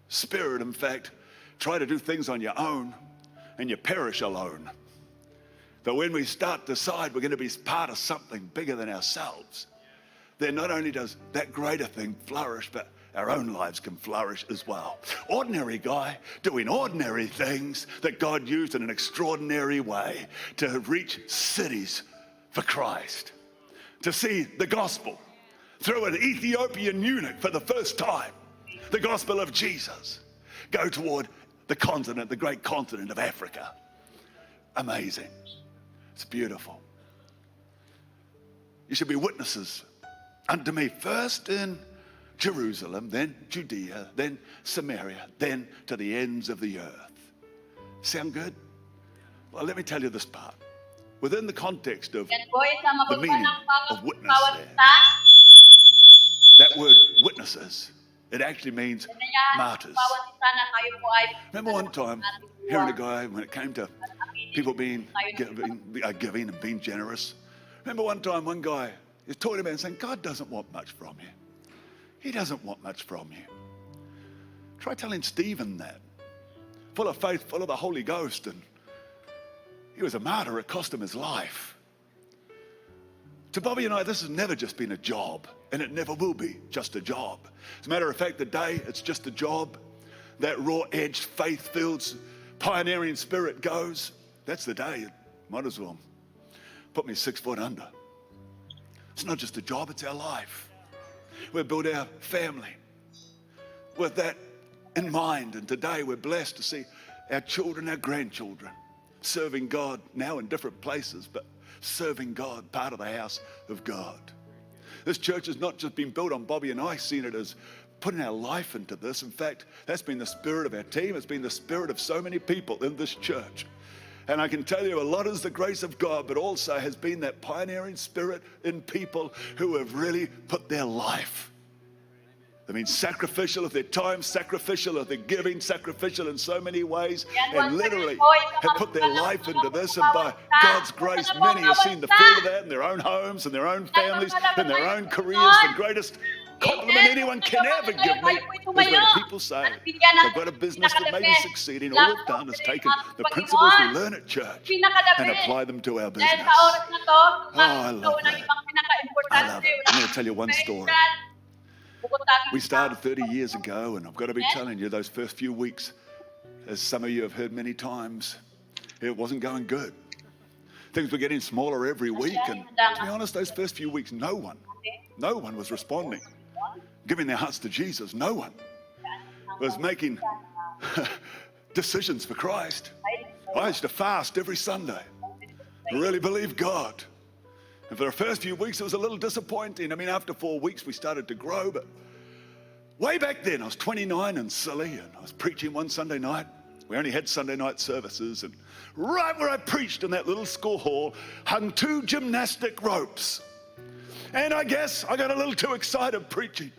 spirit, in fact, try to do things on your own and you perish alone. But when we start to decide we're going to be part of something bigger than ourselves, then not only does that greater thing flourish, but our own lives can flourish as well. Ordinary guy doing ordinary things that God used in an extraordinary way to reach cities for Christ, to see the gospel through an Ethiopian eunuch for the first time, the gospel of Jesus, go toward the continent, the great continent of Africa. Amazing. It's beautiful. You should be witnesses unto me, first in Jerusalem, then Judea, then Samaria, then to the ends of the earth. Sound good? Well, let me tell you this part. Within the context of the meaning of witness there, that word witnesses, it actually means martyrs. Remember one time hearing a guy, when it came to people being giving and being generous, remember one time one guy is talking about and saying, God doesn't want much from you. He doesn't want much from you. Try telling Stephen that. Full of faith, full of the Holy Ghost, and he was a martyr. It cost him his life. To Bobby and I, this has never just been a job, and it never will be just a job. As a matter of fact, the day it's just a job, that raw-edged, faith-filled, pioneering spirit goes, that's the day it might as well put me 6 foot under. It's not just a job, it's our life. We build our family with that in mind, and today we're blessed to see our children, our grandchildren, serving God now in different places, but serving God, part of the house of God. This church has not just been built on Bobby and I seeing it as putting our life into this. In fact, that's been the spirit of our team. It's been the spirit of so many people in this church. And I can tell you a lot is the grace of God, but also has been that pioneering spirit in people who have really put their life. I mean, sacrificial of their time, sacrificial of their giving, sacrificial in so many ways, and literally have put their life into this. And by God's grace, many have seen the fruit of that in their own homes, in their own families, in their own careers. The greatest compliment anyone can ever give me is when people say they've got a business that may be succeeding. All we've done is taken the principles we learn at church and apply them to our business. Oh, I love that. I love it. I'm going to tell you one story. We started 30 years ago, and I've got to be telling you, those first few weeks, as some of you have heard many times, it wasn't going good. Things were getting smaller every week, and to be honest, those first few weeks, no one was responding, giving their hearts to Jesus. No one was making decisions for Christ. I used to fast every Sunday. I really believed God. And for the first few weeks, it was a little disappointing. I mean, after 4 weeks, we started to grow. But way back then, I was 29 and silly, and I was preaching one Sunday night. We only had Sunday night services. And right where I preached in that little school hall hung 2 gymnastic ropes. And I guess I got a little too excited preaching.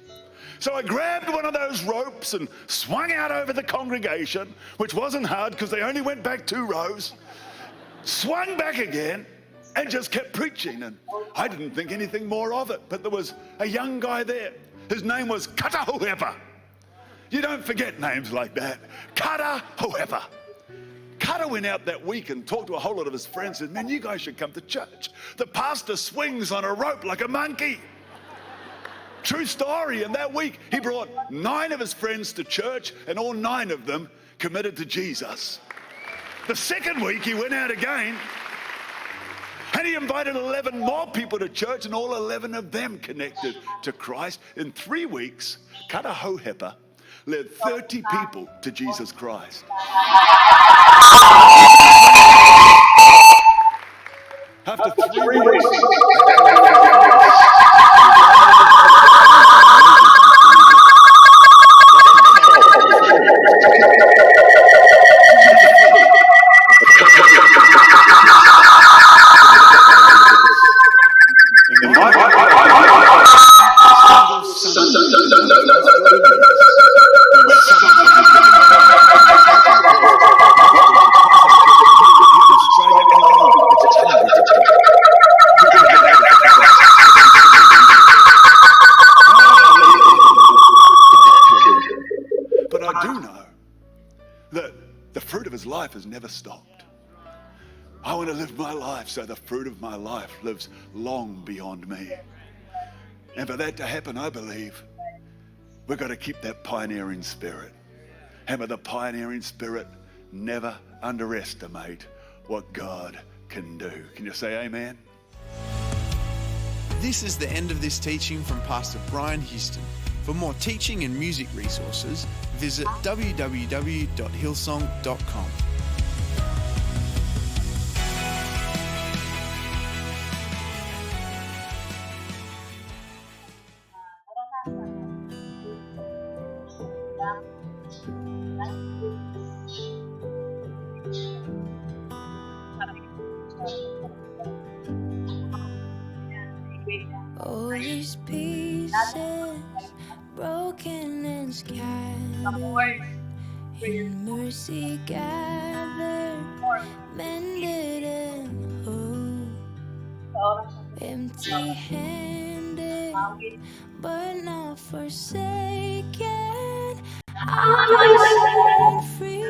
So I grabbed one of those ropes and swung out over the congregation, which wasn't hard because they only went back 2 rows, swung back again, and just kept preaching. And I didn't think anything more of it. But there was a young guy there. His name was Kata Hohepa. You don't forget names like that. Kata Hohepa. Kata went out that week and talked to a whole lot of his friends and said, man, you guys should come to church. The pastor swings on a rope like a monkey. True story. And that week, he brought 9 of his friends to church, and all 9 of them committed to Jesus. The second week, he went out again, and he invited 11 more people to church, and all 11 of them connected to Christ. In 3 weeks, Kata Hohepa led 30 people to Jesus Christ. After 3 weeks, But I do know that the fruit of his life has never stopped. I want to live my life so the fruit of my life lives long beyond me. And for that to happen, I believe we've got to keep that pioneering spirit. And with the pioneering spirit, never underestimate what God can do. Can you say amen? This is the end of this teaching from Pastor Brian Houston. For more teaching and music resources, visit www.hillsong.com. All these pieces broken and scattered, in mercy gathered, mended and whole, empty-handed, but not forsaken. I've been set free.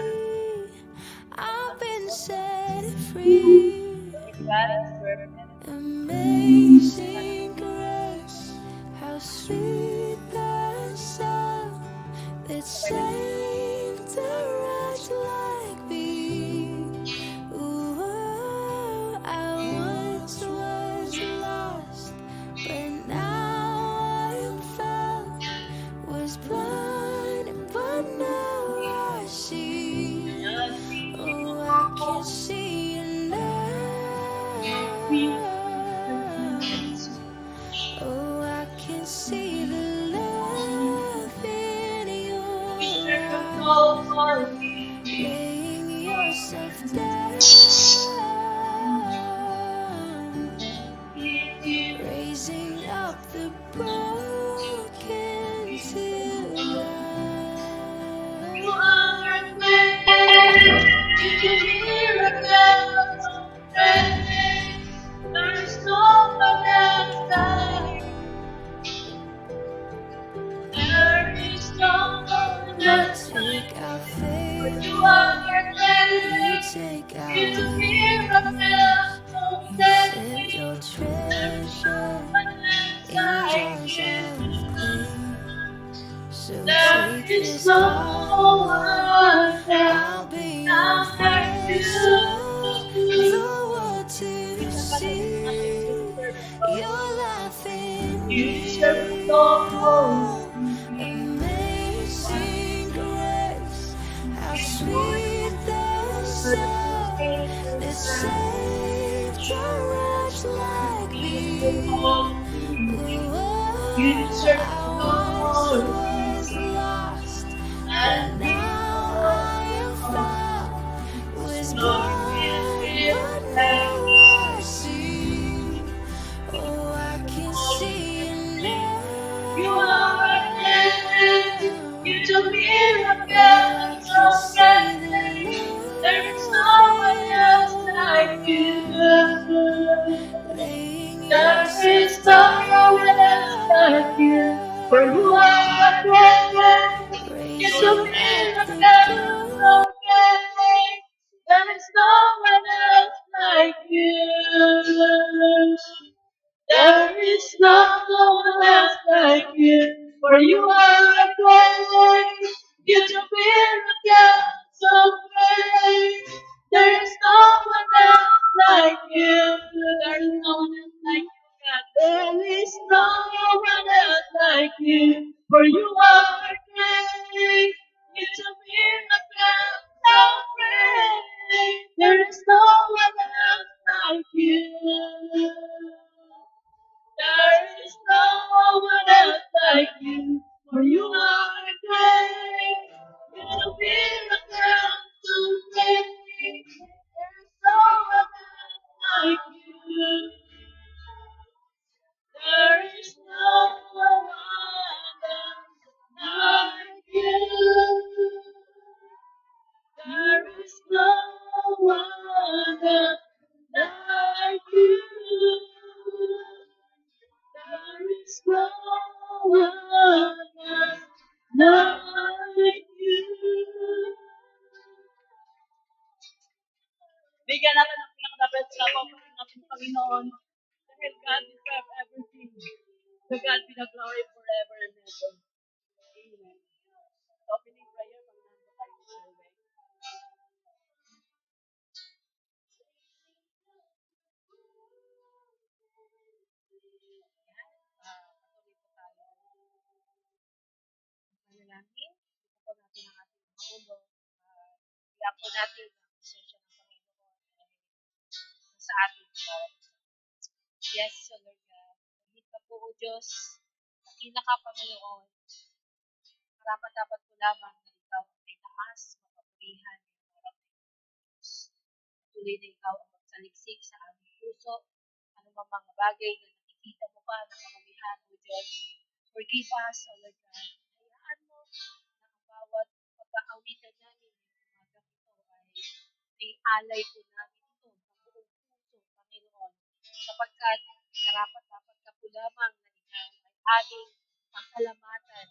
I've been set free. Amazing grace, how sweet the sound that saved a wretch like me. Ooh, I once was lost, but now I am found. Was blind, but now I see. Oh, I can see you now. Oh, I can see the love in your eyes, laying yourself down, raising up the broken to life. You are great, you do miracles so great. There's no one else like you. There is no one else like our faith. You are great. You take our miracles so great. You set your treasure in jars of clay. So take this heart, I'll be your vessel. The world to see your life in me. Amazing grace, how sweet the sound that saved a wretch like me. I was lost, but now I am found. Was blind, but now I see. Oh, I can see you now. You are dead. You do miracles so great. There is no one else like you. There is no one else like you. For you are great. You do miracles so great. There is no one else like you. There is no one else like you, for you are great. You do miracles so great. There is no one else like you. There is no one else like you, God. There is no one else like you, for you are great. You Bigyan natin ng pinaka-the-best na papasin natin Panginoon. Dahil God deserve everything. To God be the glory forever and ever. Amen. So, opening prayer, pag-nando tayo sa survey. Patuloy po tayo. Manalangin. Ito po natin ang ating mga ulo. Iyak po natin ang presensya ng Panginoon sa ating bawat isa. Yes, so Lord God. Kahit ka po, O Diyos, nakina ka, Panginoon. Dapat po lamang na ikaw ay taas, mapapurihan, patuloy na ikaw ang magsaliksik sa aming puso. Ano mang mga bagay na nakikita mo pa na kamamihan, O Diyos. Forgive us, O Lord God. Hayaan mo na ang bawat pagkakawitan namin ng umagang ito ay alay po namin ito sa buong puso, Panginoon. Sapagkat karapat-dapat ka po lamang na ikaw ay aming pasalamatan.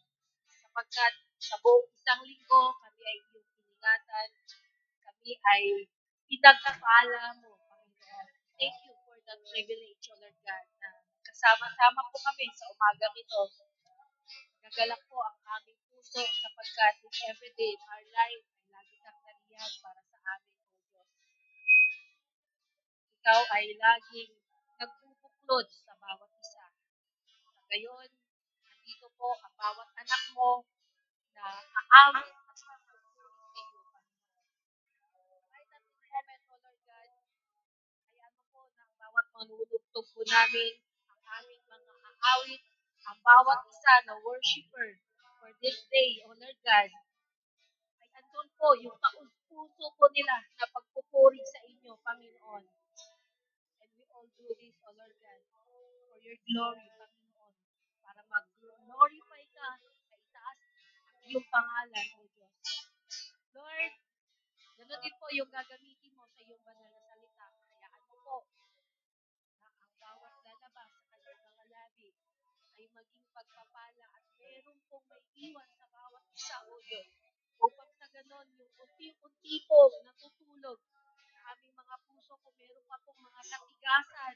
Sapagkat sa buong isang linggo, kami ay iyong iningatan. Kami ay pinagkakala mo, Panginoon. Thank you for that privilege, O Lord God, na kasama-sama po kami sa umagang ito. Nagalak po ang aming puso sapagkat in every day in our life ay lagi kang nariyan para sa amin, O Diyos. Ikaw ay laging nagbubuklod sa bawat isa. Sa gayon, nandito po ang bawat anak mo na aawit at magpupuri sa iyo, Panginoon. Right at this moment, O Lord God, hayaan mo po na ang bawat manunugtog po namin, ang aming mga aawit, ang bawat isa na worshiper for this day, O Lord God, ay andun po yung puso po nila na pagpupuri sa inyo, Panginoon. And we all do this, O Lord God, for your glory, Panginoon, para mag-glorify ka sa itaas ang iyong pangalan, O Diyos. Lord, gano'n din po yung gagamitin mo sa iyong banal na salita. Hayaan mo po na ang bawat lalabas sa kanyang mga labi ay maging pagpapala at meron pong may iwan sa bawat isa, O Diyos. Upang sa gano'n, yung unti-unti pong natutulog sa aming mga puso kung meron pa pong mga katigasan,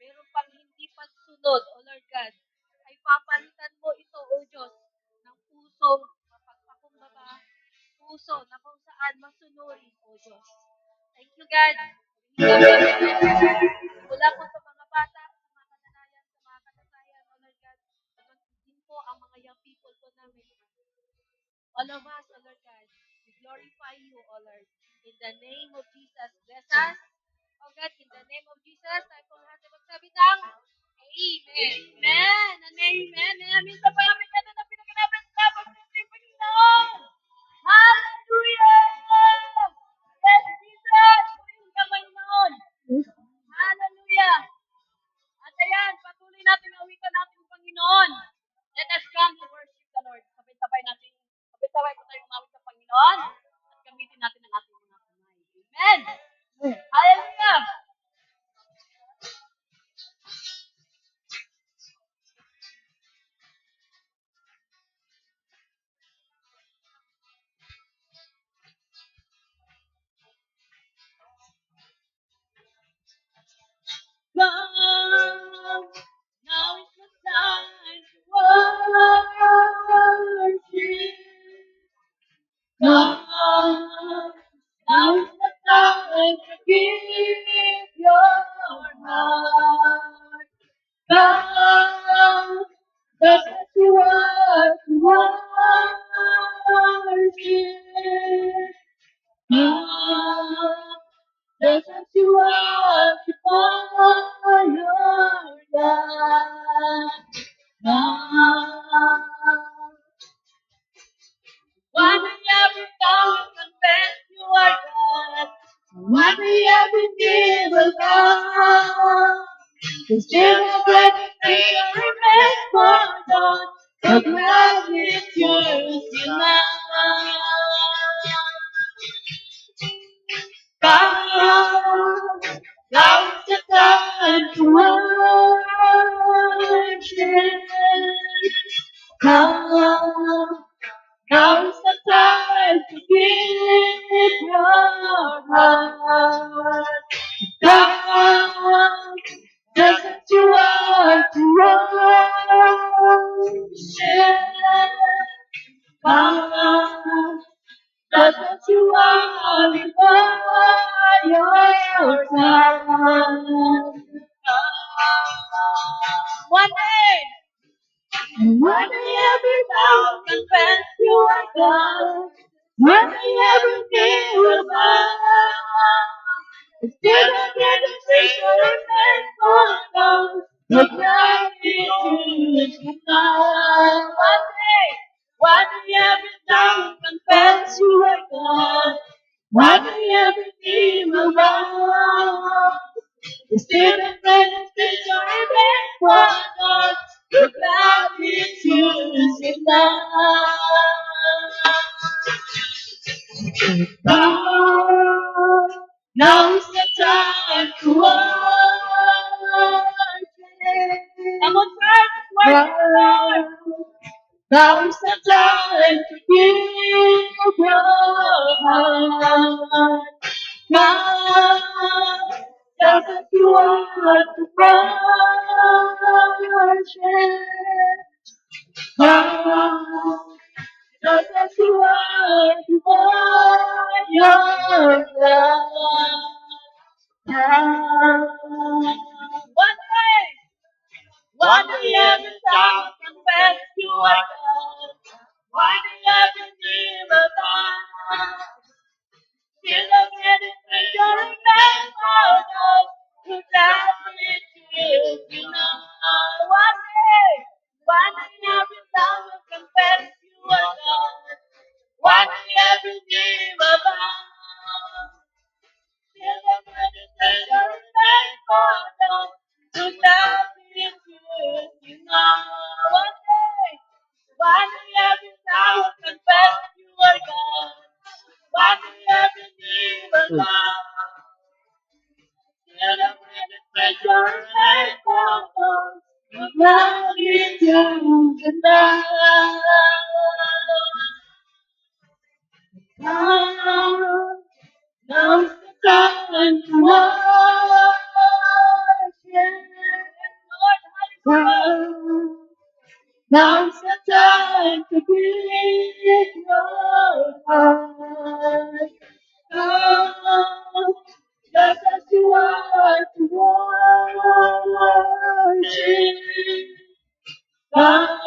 meron pang hindi pagsunod, O Lord God, ay papalitan mo ito, O Diyos, ng puso mapagpakumbaba, puso na kung saan masunurin, O Diyos. Thank you, God. Mula po sa mga bata, sa mga kananayan, sa mga kanatayan, O Lord God, din po ang mga young people po namin. All of us, O Lord God, we glorify you, O Lord. In the name of Jesus, bless us. O God, in the name of Jesus, tayo po lahat ay magsabi ng Amen. Amen. And amen. Amen. Sa pamilya na pinaganapan sa Panginoon. Hallelujah! Yes, Jesus! Purihin ka, Panginoon. Hallelujah! At ayan, patuloy natin awitan natin ang Panginoon. Let us come to worship the Lord. Sabay-sabay po tayong umawit sa Panginoon at gamitin natin ang ating mga kamay. Amen! Hallelujah! Come, now is the time to worship. Come, now is the time to give your heart. Come, just as you are to worship. Come, just as you are to honor God. Come, one day every tongue confess you are God. One day every knee will bow. Cause Jesus Christ is remains for God. The blood is yours tonight. Come, now is the time to worship. Come, now is the time to give your heart. Just as you are before your time. One day, one day every mouth confess you are God. One day every knee will bow. Instead of registration and for God, the God is you now. One day every tongue confess you are God. One day every knee will bow. Instead of registration and for God, the God is you now. Now is the time to worship. Come on, church, worship the Lord. Now is the time to give your heart. Come, just as you are to worship. Come, just as you are before your God. One day every tongue confess you are God. One day every knee will bow. Till the meditation remains for us who died with you now. One day every tongue will confess you are God. One day every knee will bow. Till the meditation remains for us who died with you now. One day every tongue will confess you are God. One day every knee will bow. Till the meditation remains for us who died with you now. Now's the time to worship. Now's the time to give your heart. Come, just as you are to worship. Come,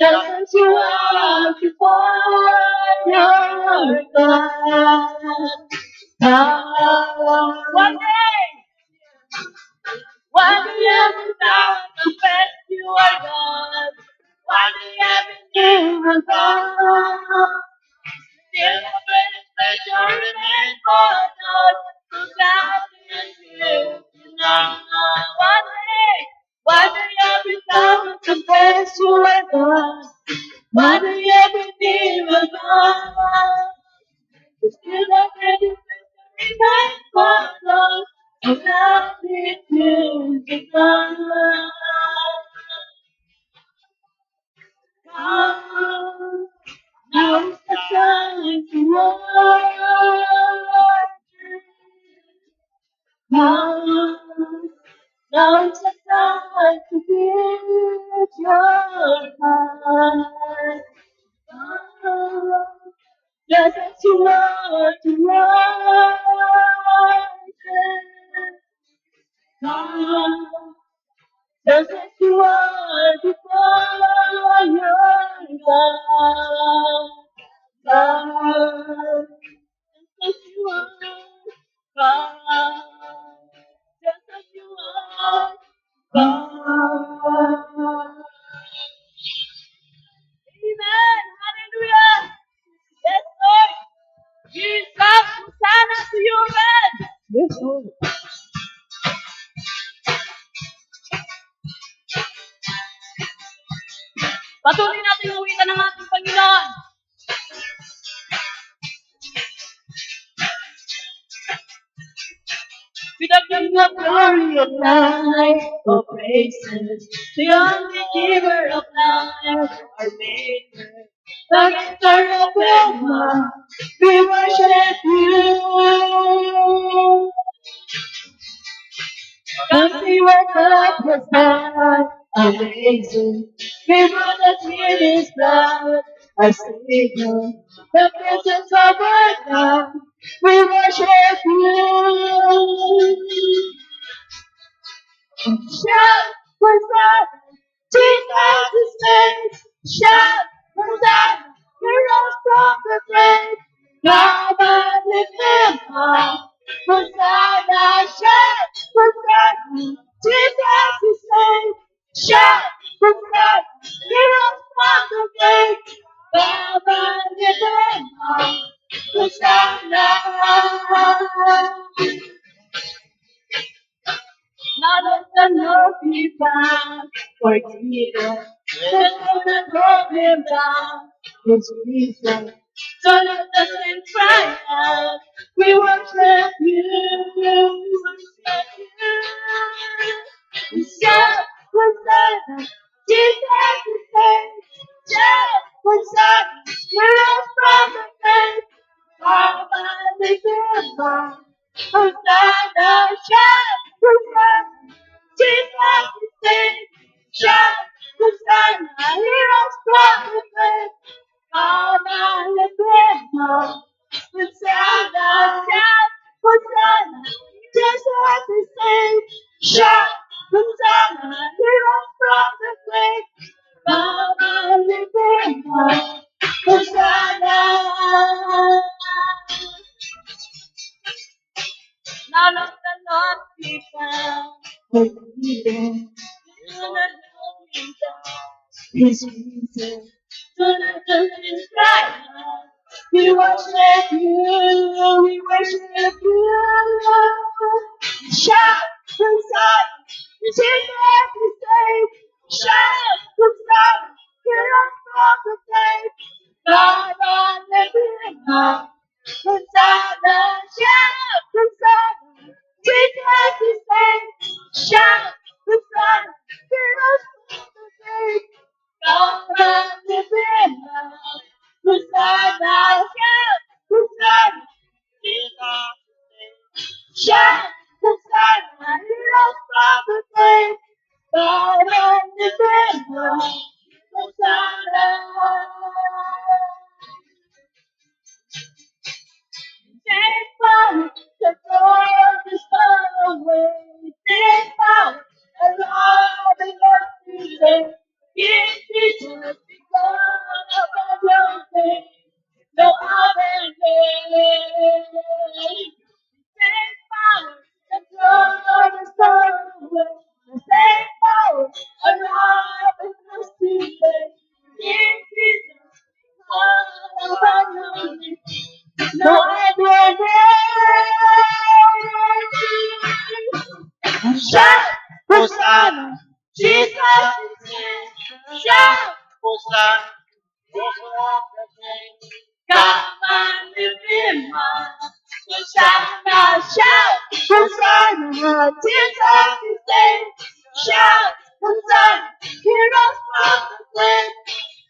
just as you are before your God. Come, one day every tongue confess you are God. One day every knee will bow. Till the meditation remains for us who died with you now. One day every tongue confess you are God. One day every knee will bow. Till the meditation remains for us who died with you now. Come, now's the time to worship. Come, now's the time to give your heart. Come, just as you are to worship. Come, just as you are before your God. God, just as you are. God, just as you are. God. Amen. Hallelujah. Yes, Lord. Jesus, Hosanna to you, God. Yes, Lord. Patuloy natin awitan ng ating Panginoon. With the King of glory of life, oh praises, the only giver of life, our Maker, the Maker of Brahma, we worship you. Come see what God has done, amazing, we brought us in His blood. our Savior, the presence of our God. We worship you. Shout, Hosanna, Jesus is made. Shout, Hosanna, he rose from the grave. Come and lift him up. Hosanna, shout, Hosanna, Jesus is made. Shout, Hosanna, he rose from the grave. Come and lift him up. Hosanna. None of the Lord be found for Jesus. Let the Lord be down his reason. So let the saints cry out. We worship you. We worship you. We shout, Hosanna, Jesus is saved. Shout, Hosanna, we rose from the grave. Come and lift him up. Hosanna, shout, Hosanna, Jesus is saved. Shout, Hosanna, heroes from the grave. Come and lift him up. Hosanna, shout, Hosanna, Jesus is saved. Shout, Hosanna, heroes from the grave. Come and lift him up. Hosanna. None of the Lord be found. For even none of the Lord be found. His reason. So let the saints cry out. We worship you. We worship you. Shout, Hosanna, Jesus is saved. Shout, Hosanna, get us from the grave. God on the river. Hosanna, shout, Hosanna, Jesus is saved. Shout, Hosanna, get us from the grave. God on the river. Hosanna, shout, Hosanna, Jesus is saved. Shout, Hosanna, get us from the grave. God on the river. Hosanna. Take power, the Lord is far away. Take power, the Lord is not today. Give Jesus because of your name. No other name. Take power, the Lord is far away. Take power, the Lord is not today. Give Jesus because of your name. No other name. Shout, Hosanna, Jesus is King. Shout, Hosanna, come and lift him up. Hosanna, shout, Hosanna, Jesus is King. Shout, Hosanna, heroes from the grave.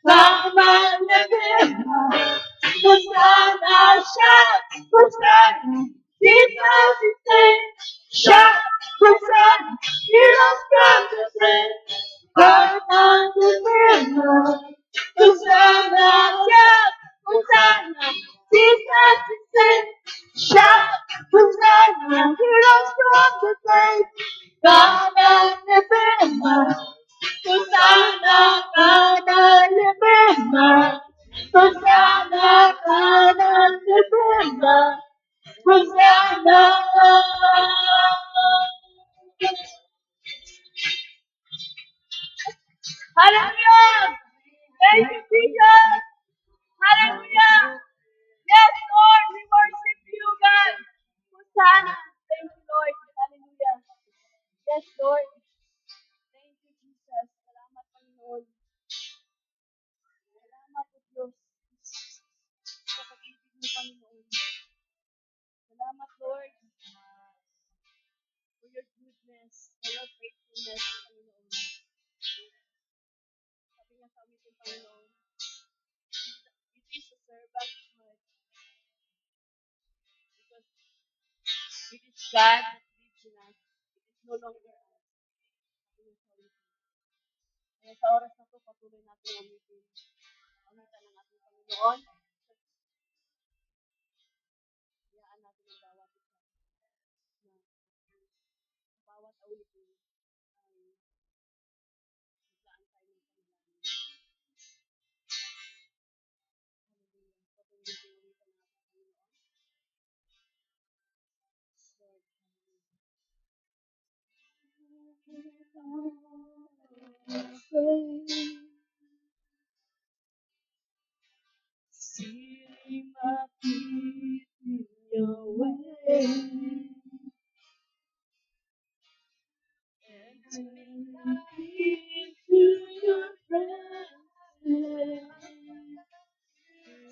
Come and lift him up. Hosanna, shout, Hosanna, Jesus is King. Shout, Hosanna, heroes from the grave. Come and lift him up. Hosanna, shout, Hosanna, Jesus is King. Shout, Hosanna, heroes from the grave. Come and lift him up. Hosanna, come and lift him up. Hosanna, come and lift him up. Hosanna. Hallelujah. Thank you, Jesus. Hallelujah. Yes, Lord, we worship you, God. Hosanna. Thank you, Lord. Hallelujah. Yes, Lord. Thank you, Jesus. Salamat, Panginoon. Salamat po, Diyos. Sa pag-ibig mo, Panginoon. Salamat, Lord, for your goodness, for your faithfulness, Panginoon. Sabi niya sa amin, Panginoon, it is a servant's heart because it is God that lives in us. It is no longer us. Sabi niya sa amin. Kaya sa oras na ito, patuloy natin gamitin See my feet in your way, and to into your presence,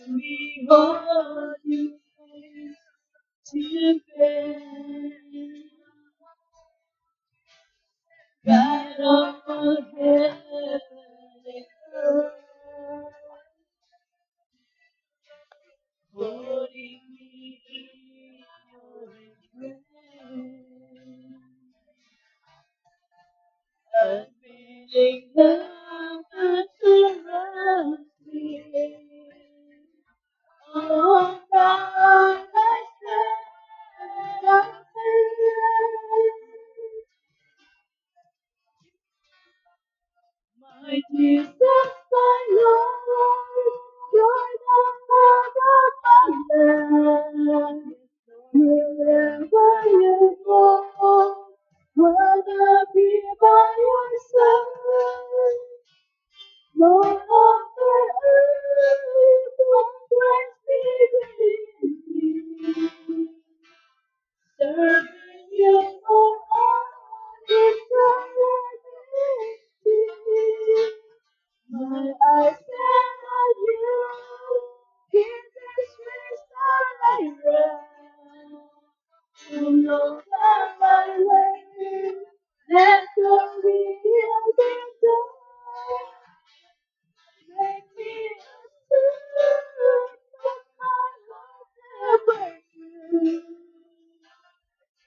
behold you face to face. God of heaven and earth, holding me in your embrace, unfailing love that surrounds me. Oh God, I stand on faith. My Jesus, my Lord, you're the love of my life. Wherever you go, wanna be by your side. Lord of the earth, what Christ be with me. Serving you for all eternity. My eyes stand on you. In this race that I run, to know that my way, let your will be done. Make me a student of my heart ever true.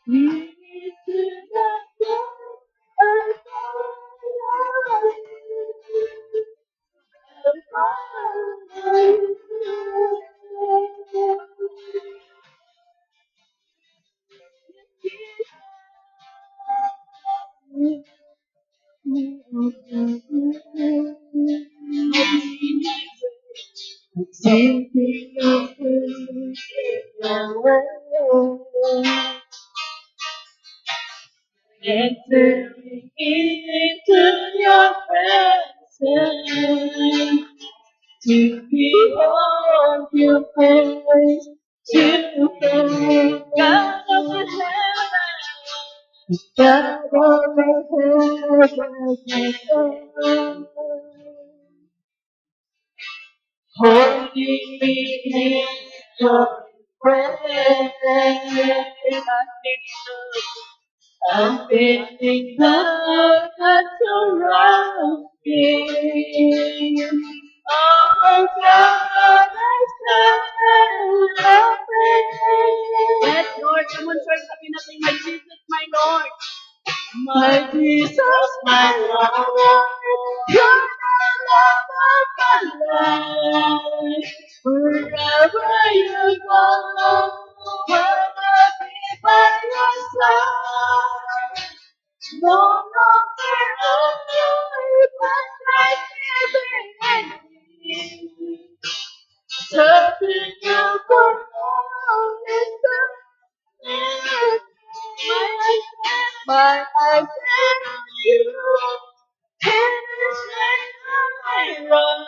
Lead me to the cross and follow you. And follow taking your place in your way, entering into your presence, to behold your face, to face God of the heavens, God of the heavens. Holding me in your presence, I'm feeling love that surrounds me. Oh God, I stand afraid. Yes, Lord, come on, church, sabi natin, my Jesus, my Lord. My Jesus, my Lord, you're the love of my life. Wherever you go, wanna be by your side. No longer alone, but right here with me. Serving you for all eternity. My eyes stand on you. In this race I run.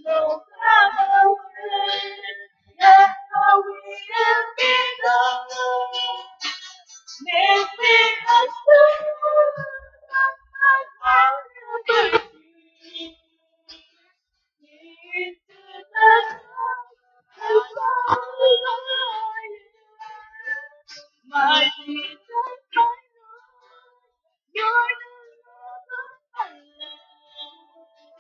No power that will be done. Make me a stone of my heart ever free. Into the love and follow you. My Jesus, my Lord, you're the love of my life.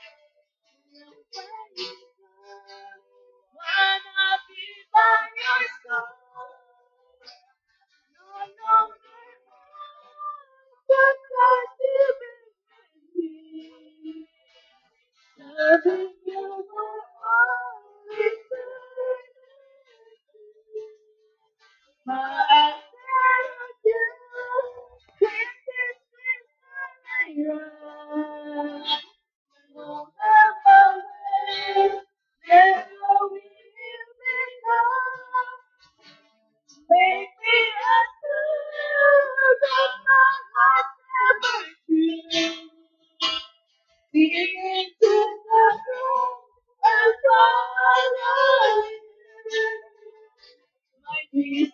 Jesus,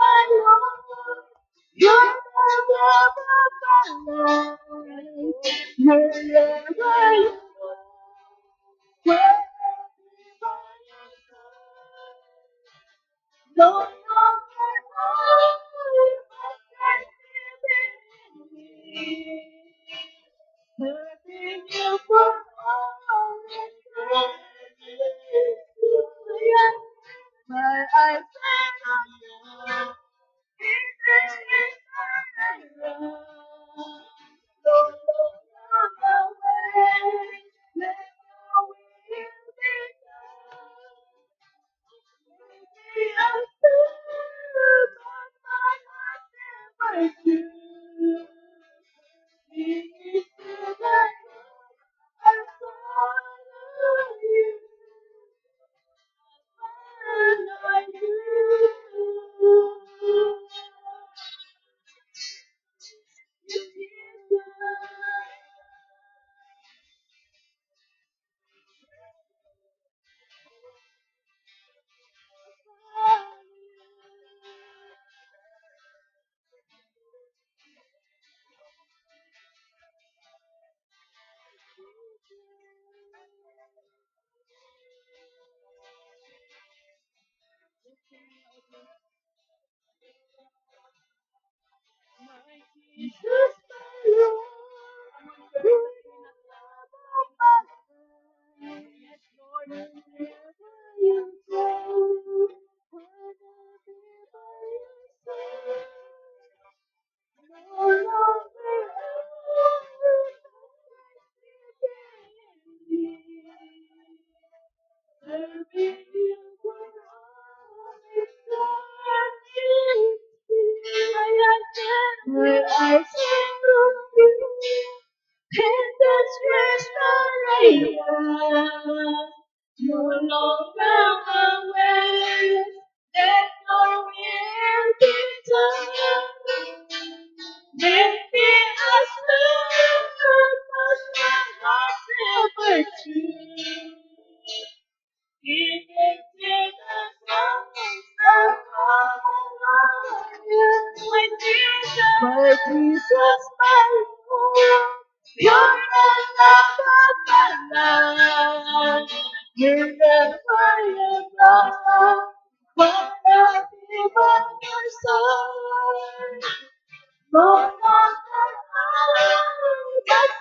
my Lord. You're the love of my life. Wherever you go, wherever you go. No longer alone, but living in me. Serving you for all eternity. My eyes set on you. In this I run. No longer away. Let your will be done. Maybe I'm still, but my heart never do. Lead to the cross, I follow you. Follow Jesus, my Lord, you yes, Lord, wherever you go, wanna be by your side. No longer alone, serving you for all eternity. My eyes set on you. Pendants restoration, no longer away. Let your will be done. Make me a servant, but my heart never true. Give it to the songs of you. My Jesus, my Lord. You're the love of my life. You're the fire of love. Wanna be by your side. No longer alone, but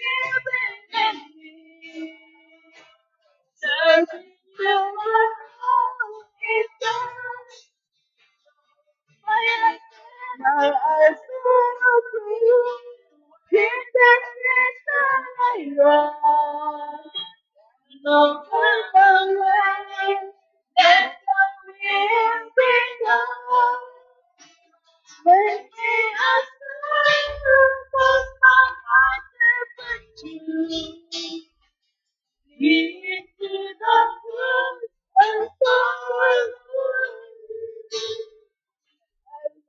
living in me. Serving you for all eternity. My eyes look to you. In darkness I run. No further way. Let your will be done. Make me a star, 'cause my heart never choose. Lead to the good and follow you.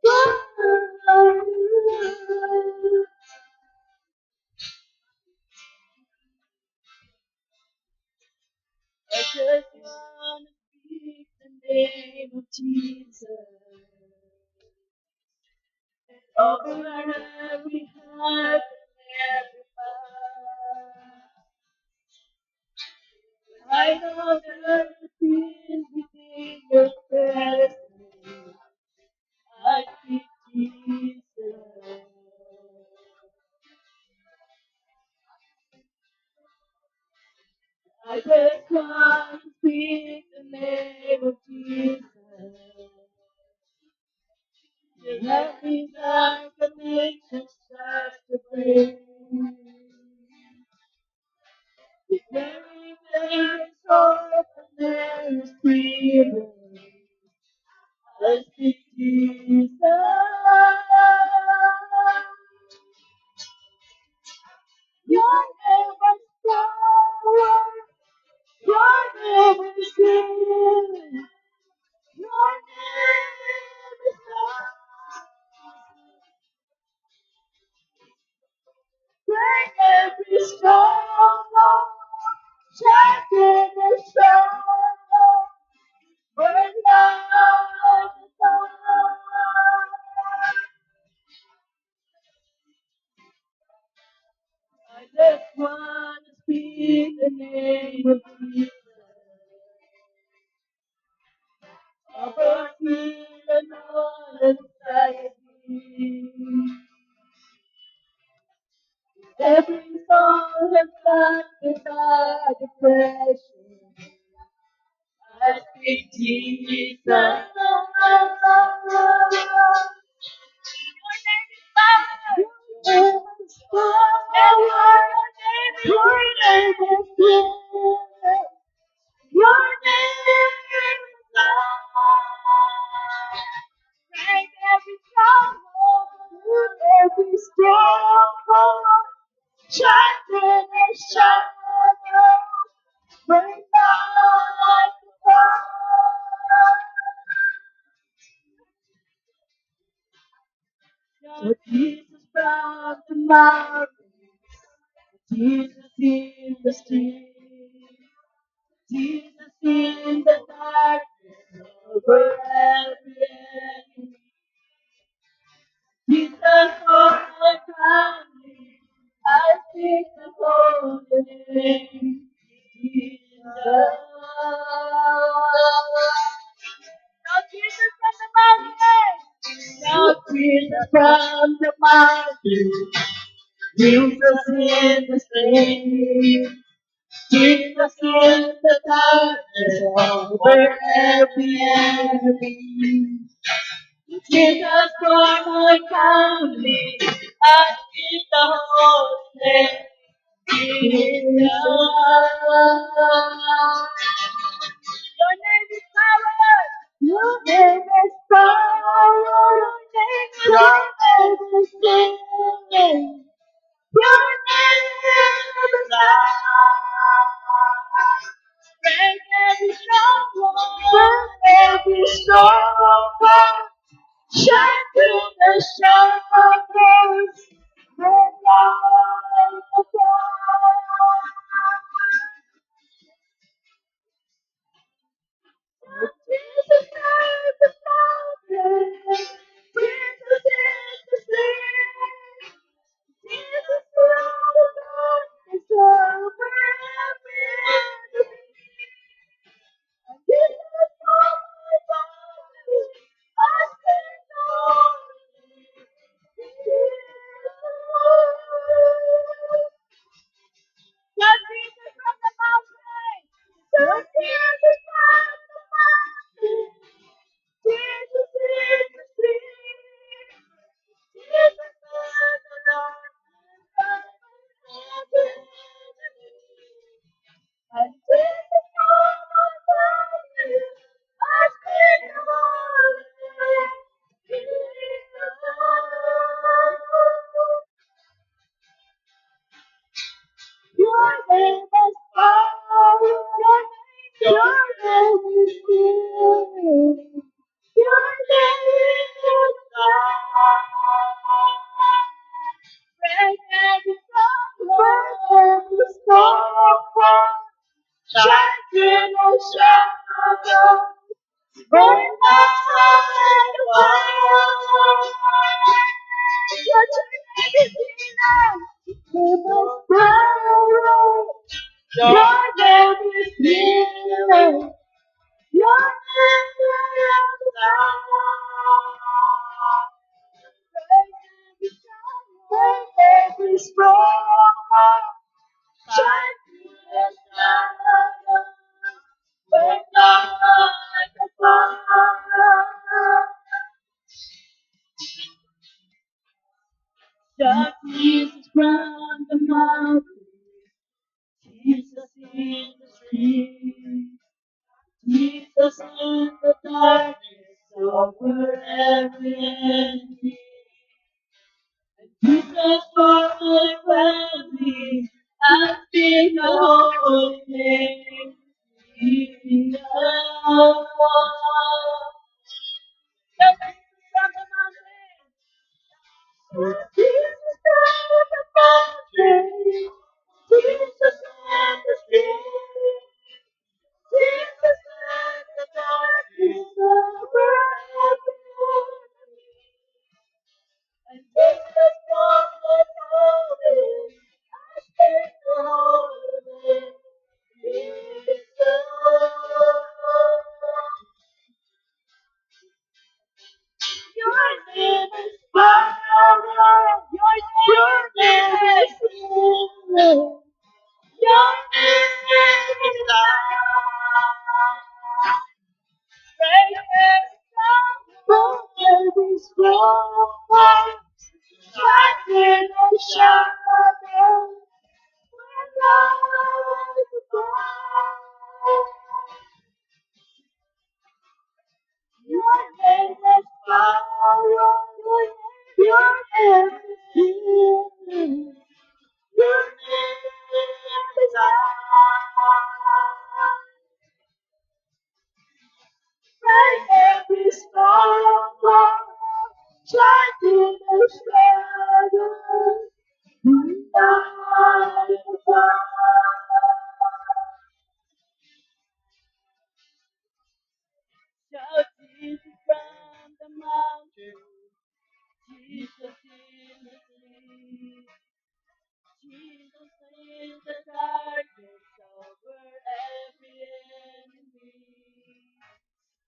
I just want to speak the name of Jesus over every heart and every mind. I know there is peace within your presence. I speak Jesus. I just want to speak the name of Jesus. Let me like the nature starts to break. Very, very soft and there is freedom. I speak Jesus. Your name is power. Your name is healing. Your name is love. Break every stronghold. Shatter the stronghold. Burn down the Jesus. Your name is good. Your name is love. Break every stronghold, every stronghold. Shine through the shadows. Break down like a fire. Lord Jesus from the mountains, Jesus in the streets, Jesus in the darkness over every enemy. Jesus for my family, I speak the holy name. Jesus. Now Jesus from the mountain. Now Jesus from the mountain. Jesus in the street. Jesus in the darkness over every enemy. Jesus for my family, I speak the holy name. Jesus. Your name is power. Your name is power. Your name is healing. Your name is love. Break every stronghold. Break every stronghold. Shine through the shadows. Break out the door. Jesus is the fountain. Jesus is the stream. Jesus through the darkness over every enemy. And Jesus for my body, I sing the holy Jesus. God, Jesus from the mountain. God, Jesus from the mountain. Jesus is the street. Jesus is the darkness of the enemy. And Jesus for my family, I sing the holy name. Jesus. Your name is power. Your name is healing. Your name is love. Break every stronghold. Break every stronghold. Shine through the shadows. Burn down like a fire. Your name is healing. Your power. Your name is healing. Your name is love. Break every stronghold. Shine through the shadows. Burn down like a fire. Shout Jesus from the mountain. Jesus in the street. Jesus in the darkness over every enemy. And Jesus for my family, I speak the holy name. Jesus. Shout Jesus from the mountain. Jesus from the mountain. Jesus in the street. Jesus in the darkness over every enemy. And Jesus for my family, I speak the holy name. Jesus. Your name is power. Your name is healing. Your name is love. strong arms, shining and shadow. When light is gone, your name is power, your name is healing, your name is life. Break every storm, shine through the shadows. Light is shout Jesus from the mountain, Jesus in the sea, Jesus in the darkness over every enemy.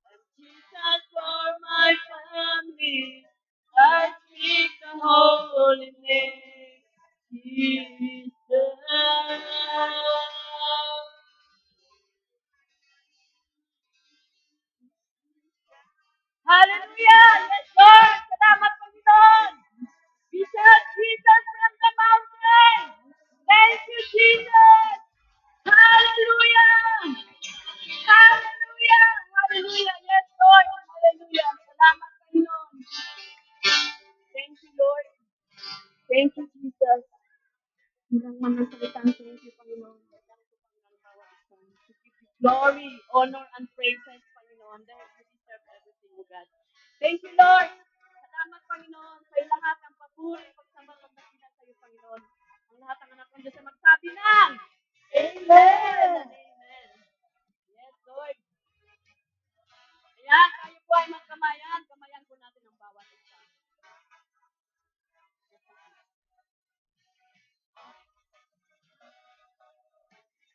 And Jesus for my family, I speak the holy name, Jesus. Hallelujah! Yes, Lord! Salamat, Panginoon! We shout Jesus from the mountain! Thank you, Jesus! Hallelujah! Hallelujah! Hallelujah! Yes, Lord! Hallelujah! Salamat, Panginoon! Thank you, Lord! Thank you, Jesus! Hanggang mga salitang thank you, Panginoon. To give you glory, honor, and praises, Panginoon, dahil you deserve everything, O God. Thank you, Lord. Salamat, Panginoon, sa lahat ng papuri, pagsambang magdakilan sa iyo, Panginoon. Ang lahat ng anak ng Diyos ay magsabi ng Amen! Amen. Yes, Lord. Ayan, tayo po ay magkamayan. Kamayan po natin ang bawat isa.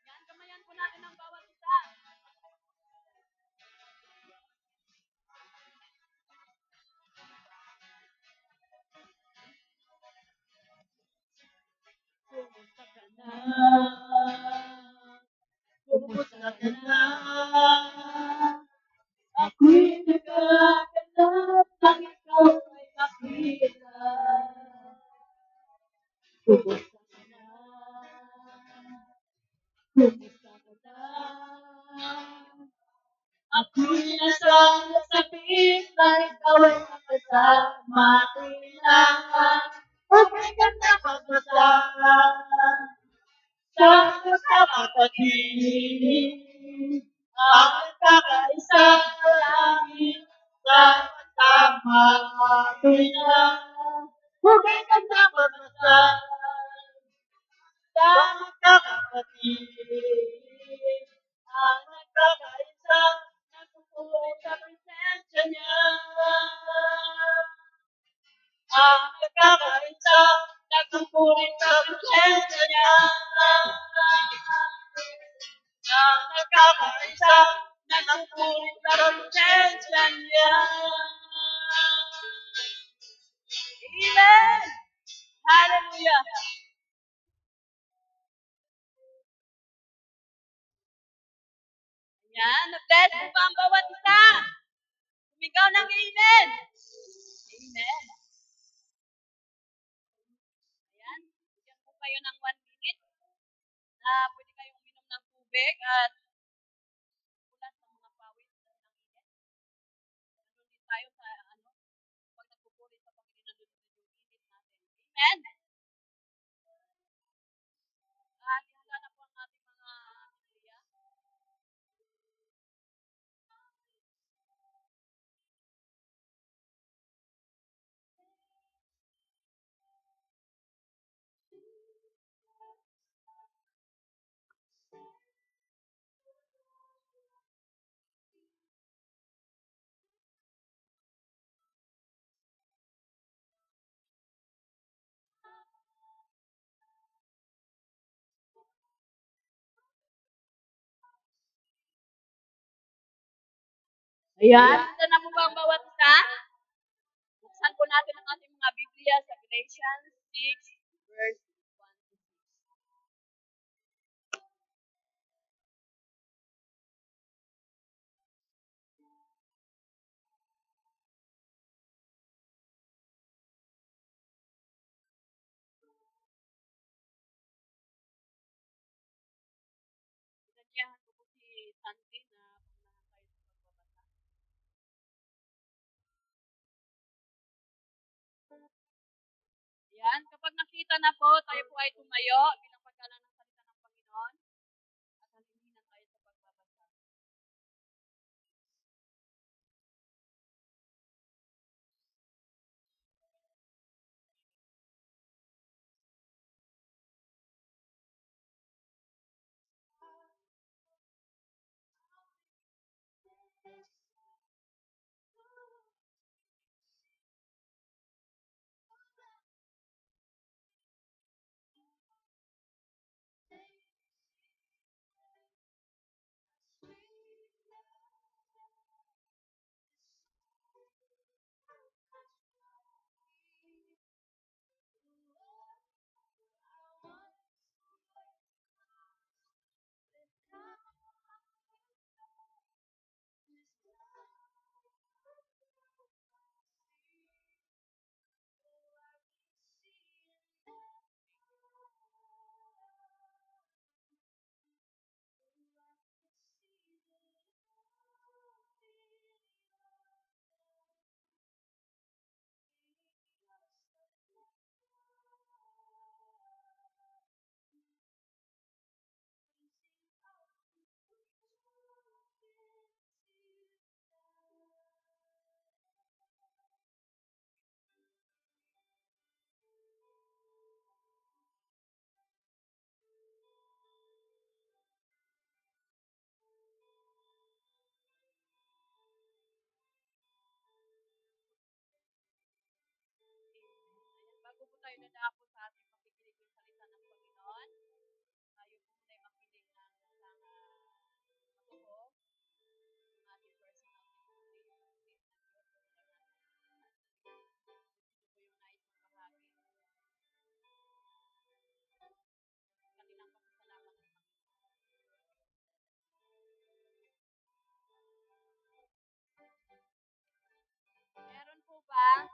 Ayan, kamayan po natin ang bawat isa. Kumusta ka na? Kumusta ka na? Ako'y nagkakalap ng ikaw ay makita. Kumusta ka na? Kumusta ka na? Ako'y nasasabik na ikaw ay makasama. Kailangan okay ka na magbasa. Sa kapatid, ang nagkakaisa sa langit, sama-sama kailangan okay ka na magbasa. Sa kapatid, ang nagkakaisa, nagpupulit sa presensya niya. Ang nagkakaisa, nagpupulit sa presensya niya. Ang nagkakaisa, nagpupulit sa presensya niya. Amen! Hallelujah! Yan, na-bless po ba ang bawat isa? Sumigaw ng amen! Amen! Ayan, bigyan po kayo ng 1 minute na pwede kayong uminom ng tubig at ulan sa mga pawis ng init. Nandun din tayo sa pag nagpupuri sa Panginoon, nandun din yung init natin. Amen! At ihanda na po ang ating mga Biblia. Ayan, handa na po ba ang bawat isa? Buksan po natin ang ating mga Biblia sa Galatians 6, verse 1 to 6. Santi na punahan tayo sa pagbabasa. Yan, kapag nakita na po, tayo po ay tumayo bilang paggalang ng salita ng Panginoon at haliminan tayo sa pagbabasa. Ayan, bago po tayo dadako sa ating pakikinig ng salita ng Panginoon, tayo po muna ay makinig ng isang matuto, ng ating personal devotion ng Diyos. Ito po yung nais mong bahagi. Kanilang pasasalamat sa Panginoon. Meron po ba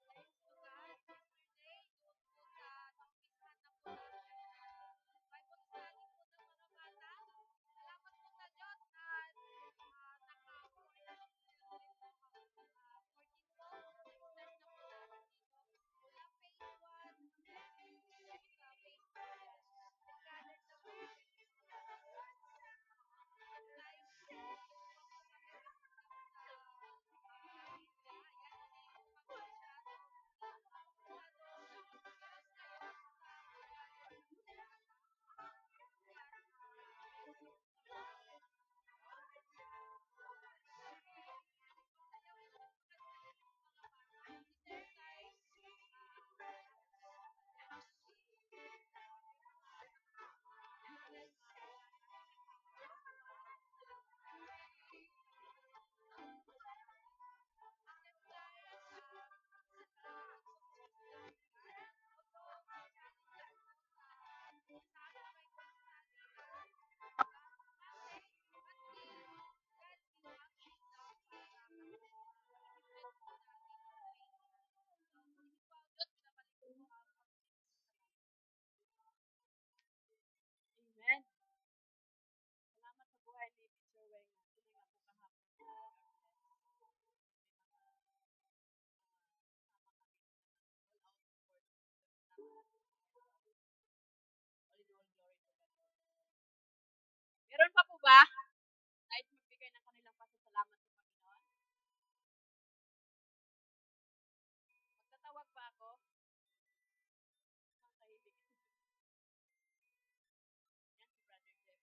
kahit dalawa lang? Amen. Salamat sa buhay ni Teacher Weng. Sila nga po kahapon. All in all, glory to God. Meron pa po ba? Nais magbigay ng kanilang pasasalamat sa Panginoon. Magtatawag pa ako. Ang tahimik. Yan si Brother Jeff.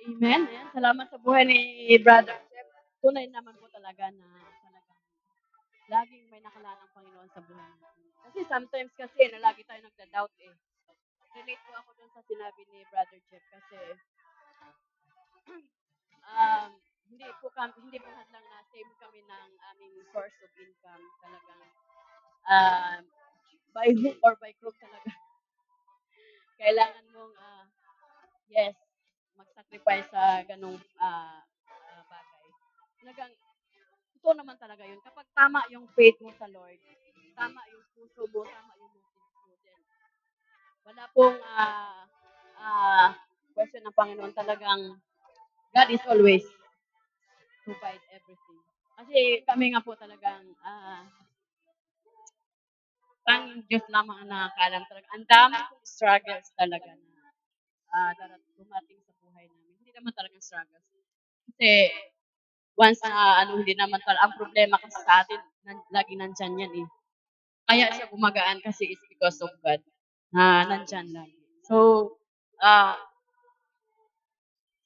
Amen. Ayan. Salamat sa buhay ni Brother Jeff. Tunay naman po talaga na talagang laging may nakalaan ng Panginoon sa buhay natin. Kasi sometimes kasi na lagi tayo nagda-doubt eh. Relate po ako dun sa sinabi ni Brother Jeff kasi um, hindi po hadlang na same kami ng aming source of income talagang um, by hook or by crook talaga. Kailangan mong yes, mag-sacrifice sa ganung bagay. Talagang ito naman talaga yun. Kapag tama yung faith mo sa Lord, tama yung puso mo, tama yung motive mo, then wala pong question ng Panginoon talagang God is always provide everything. Kasi kami nga po talagang tanging Diyos lamang ang nakakaalam talaga. Ang dami kong struggles talaga na dumating sa buhay namin. Hindi naman talagang struggles. Kasi once na hindi naman talaga, ang problema kasi sa atin, lagi nandyan yan eh. Kaya siya gumagaan kasi is because of God na nandyan lagi. So,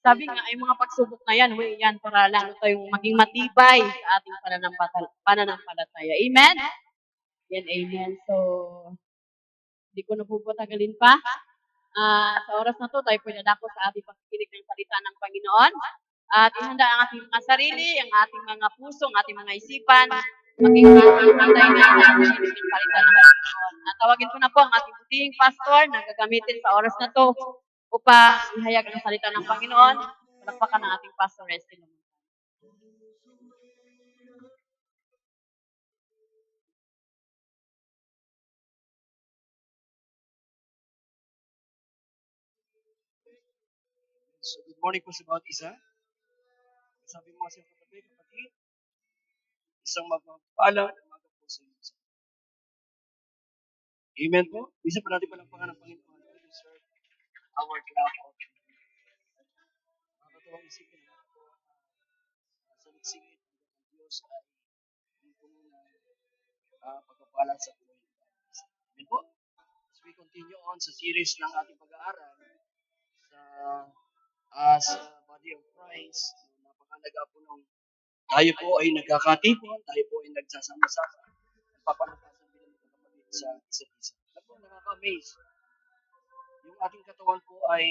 sabi nga, ay mga pagsubok na yan, way yan para lalo tayong maging matibay sa ating pananampalataya. Amen? Yan, amen. So, hindi ko na po patagalin pa. Sa oras na to, tayo po nadako sa ating pagkikinig ng salita ng Panginoon. At ihanda ang ating mga sarili, ang ating mga puso, ang ating mga isipan, maging hantay na ang pagkikinig ng salita ng Panginoon. At tawagin ko na po ang ating puting pastor na gagamitin sa oras na to upang ihayag ang salita ng Panginoon. Palakpakan ng ating pastor, Resty. So, good morning po sa bawat isa. Sabi mo sa katabi, kapatid, isang magpapalang umaga po sa inyo. Amen po. Isa pa natin palakpakan ng Panginoon. We deserve our clap of nakakatawang isipin naman po sa nagsingit ng Diyos ay yung po pagpapala sa buhay. Amen po. As we continue on sa series ng ating pag-aaral as body of Christ, napakalaga po nung tayo po ay nagkakatipon, tayo po ay nagsasama-sama, nagpapalakasan bilang magkakapatid sa isa't isa. Alam po, nakaka-amaze. Yung ating katawan po ay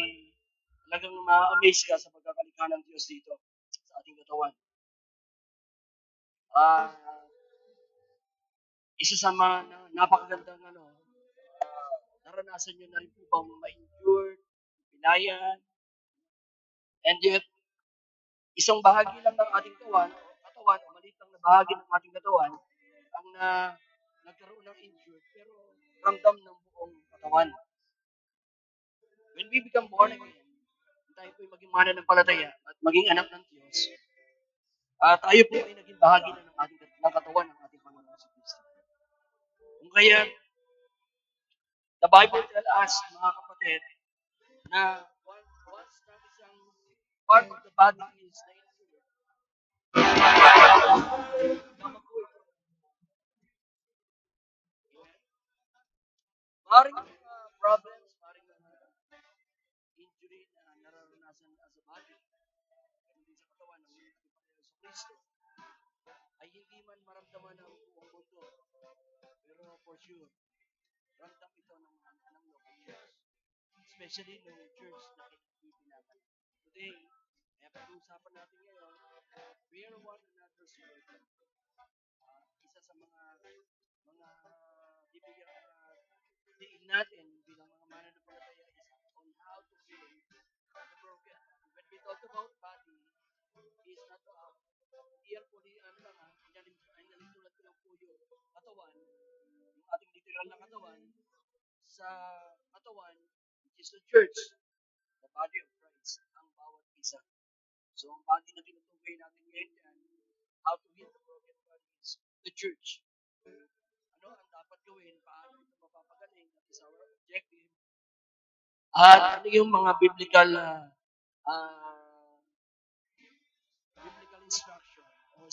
talagang ma-amaze ka sa pagkakalikha ng Diyos dito sa ating katawan. Isa sa mga napakagandang naranasan nyo na rin po bang ma-endure, pinayan, and yet, isang bahagi lang ng ating katawan, o maliit lang na bahagi ng ating katawan, ang nagkaroon ng injured, pero ramdam ng buong katawan. When we become born again, tayo po ay maging mananampalataya at maging anak ng Diyos, tayo po ay naging bahagi na ng ating katawan ng ating Panginoon sa Kristo. Kung kaya, the Bible tells us, mga kapatid, na once na isang part of the body is na-injured, maaaring mga problems, maaaring mga injury na nararanasan as a body, hindi sa katawan ng ating Panginoon sa Kristo, ay hindi man maramdaman ng buong mundo. Pero for sure, ramdam ito ng mga anak ng Diyos. Especially ng church na pinipinapan. Today, kaya pag-uusapan natin ngayon, bear one another's burden. Isa sa mga bibigyan diin natin bilang mga mananampalataya is on how to heal the broken. When we talk about body, is not hindi yan po inalintulad ko lang po yung katawan, yung ating literal na katawan, sa katawan, which is the church, the body of Christ, ang bawat isa. So, ang body na tinutukoy natin ngayon yan, how to heal the broken body is the church. Ano ang dapat gawin? Paano ito mapapagaling? That is our objective. At ano yung mga biblical instruction o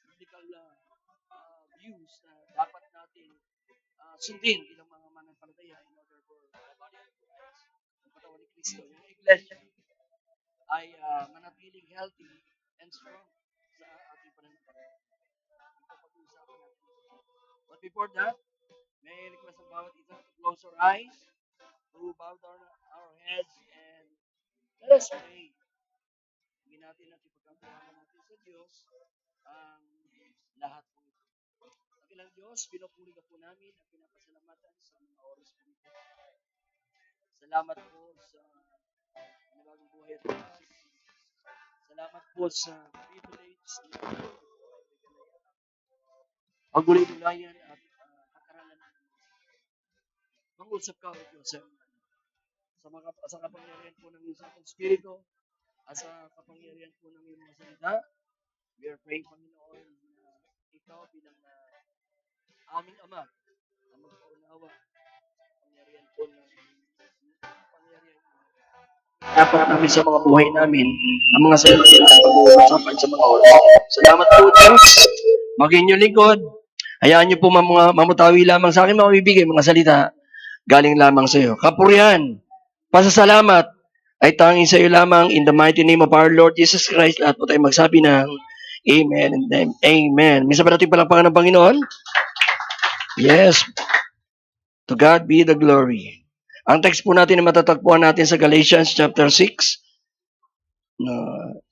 biblical views na dapat natin sundin bilang mga mananampalataya in order for the body of Christ, ang katawan ni Kristo, yung iglesia. ay manatiling healthy and strong sa ating pananampalataya. Ito pag-uusapan natin. But before that, may I request ang bawat isa to close our eyes, to bow down our heads, and let us pray. Hindi natin at ipagkakaroon natin sa Diyos ang lahat po ito. Dakilang Diyos, pinupuri ka po namin at pinapasalamatan sa mga oras po ito. Salamat po sa panibagong buhay at bukas. Salamat po sa privilege na pagulay-gulayan at pag-aralan natin. Mangusap ka, O Diyos, sa kapangyarihan po ng iyong Santong Espiritu at sa kapangyarihan po ng iyong mga salita. We are praying, Panginoon, na ikaw bilang aming Ama ang magpaunawa sa kapangyarihan po ng kapangyarihan mo. Dapat namin sa mga buhay namin ang mga salita na pag-uusapan sa mga oras. Salamat po, Diyos. Maging inyong lingkod. Hayaan niyo po mamutawi lamang sa akin mga bibigay, mga salita galing lamang sa iyo. Kapurihan, pasasalamat ay tanging sa iyo lamang in the mighty name of our Lord Jesus Christ. Lahat po tayo magsabi ng Amen and Amen. Minsan ba natin palakpakan ng Panginoon? Yes. To God be the glory. Ang text po natin na matatagpuan natin sa Galatians chapter 6.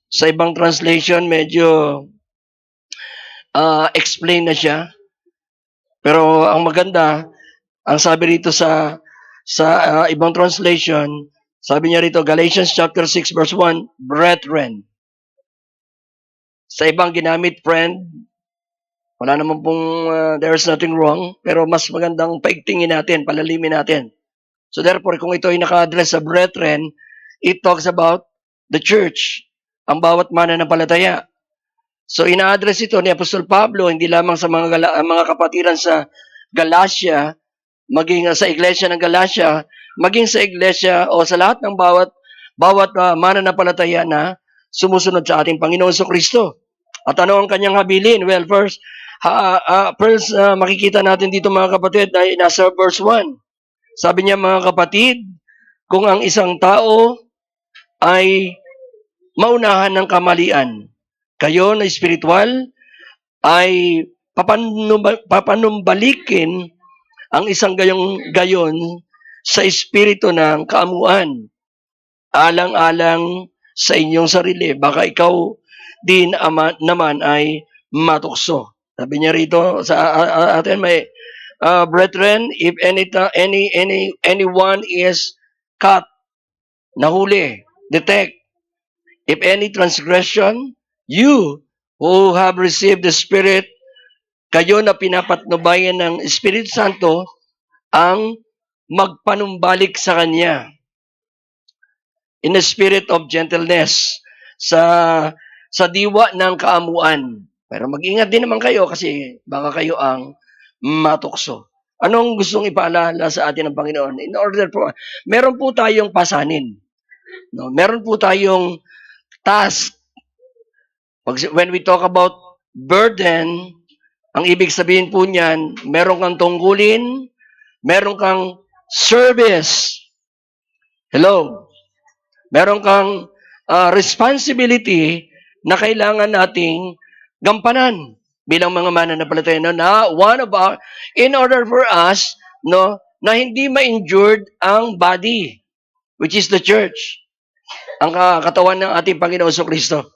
Sa ibang translation, medyo explain na siya. Pero ang maganda, ang sabi rito sa ibang translation, sabi niya rito, Galatians chapter 6 verse 1, brethren. Sa ibang ginamit, friend, wala naman pong, there's nothing wrong, pero mas magandang paigtingin natin, palalimin natin. So therefore, kung ito ay naka-address sa brethren, it talks about the church, ang bawat mananampalataya. So ina-address ito ni Apostol Pablo, hindi lamang sa mga kapatiran sa Galacia, maging sa iglesia ng Galacia, maging sa iglesia o sa lahat ng bawat mananampalataya na sumusunod sa ating Panginoon Kristo. At ano ang kanyang habilin? Well, first makikita natin dito mga kapatid ay nasa verse 1. Sabi niya, mga kapatid, kung ang isang tao ay maunahan ng kamalian, kayo na espiritual ay papanumbalikin ang isang gayon sa espiritu ng kaamuan, alang-alang sa inyong sarili. Baka ikaw din naman ay matukso. Sabi niya rito sa atin, may brethren, if anyone is caught, nahuli, detect, if any transgression, you who have received the Spirit, kayo na pinapatnubayan ng Espiritu Santo, ang magpanumbalik sa Kanya. In a spirit of gentleness, sa diwa ng kaamuan. Pero mag-ingat din naman kayo kasi baka kayo ang matukso. Anong gustong ipaalala sa atin ng Panginoon? In order po, meron po tayong pasanin. No? Meron po tayong task. When we talk about burden, ang ibig sabihin po niyan, meron kang tungkulin, meron kang service. Hello? Meron kang responsibility na kailangan nating gampanan bilang mga mananampalataya na in order for us na hindi ma-injured ang body, which is the church, ang katawan ng ating Panginoon Kristo.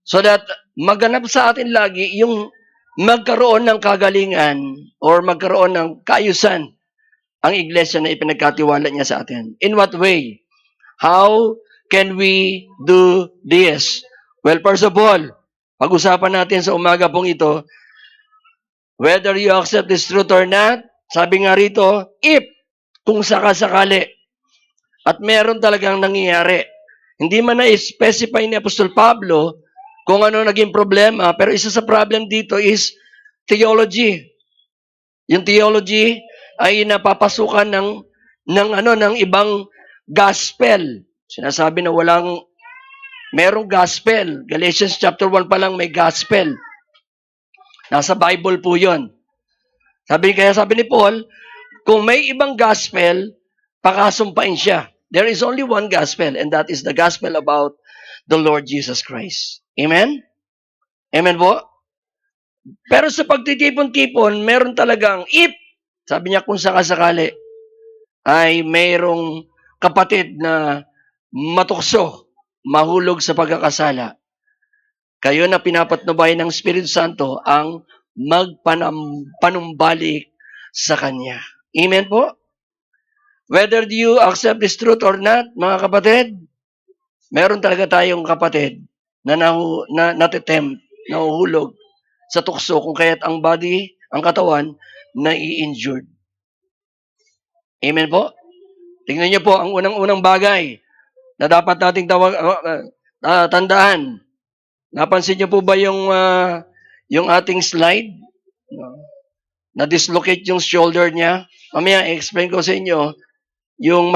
So that maganap sa atin lagi yung magkaroon ng kagalingan or magkaroon ng kaayusan ang iglesia na ipinagkatiwala niya sa atin. In what way? How can we do this? Well, first of all, pag-usapan natin sa umaga pong ito, whether you accept this truth or not, sabi nga rito, if, kung sakasakali, at meron talagang nangyayari. Hindi man na-specify ni Apostol Pablo kung ano naging problema, pero isa sa problem dito is theology. Yung theology ay napapasukan ng ibang gospel. Sinasabi na merong gospel. Galatians chapter 1 pa lang may gospel. Nasa Bible po 'yon. Kaya sabi ni Paul, kung may ibang gospel, pakasumpain siya. There is only one gospel, and that is the gospel about the Lord Jesus Christ. Amen? Amen po? Pero sa pagtitipon-tipon, meron talagang if, sabi niya kung sakasakali, ay mayroong kapatid na matukso, mahulog sa pagkakasala, kayo na pinapatnubay ng Espiritu Santo ang magpanumbalik sa Kanya. Amen po? Whether you accept this truth or not, mga kapatid, meron talaga tayong kapatid na natitempt, nahuhulog sa tukso kung kaya't ang body, ang katawan, na-i-injured. Amen po? Tingnan niyo po, ang unang-unang bagay na dapat nating tandaan. Napansin niyo po ba yung ating slide? Na-dislocate yung shoulder niya. Mamaya, i-explain ko sa inyo yung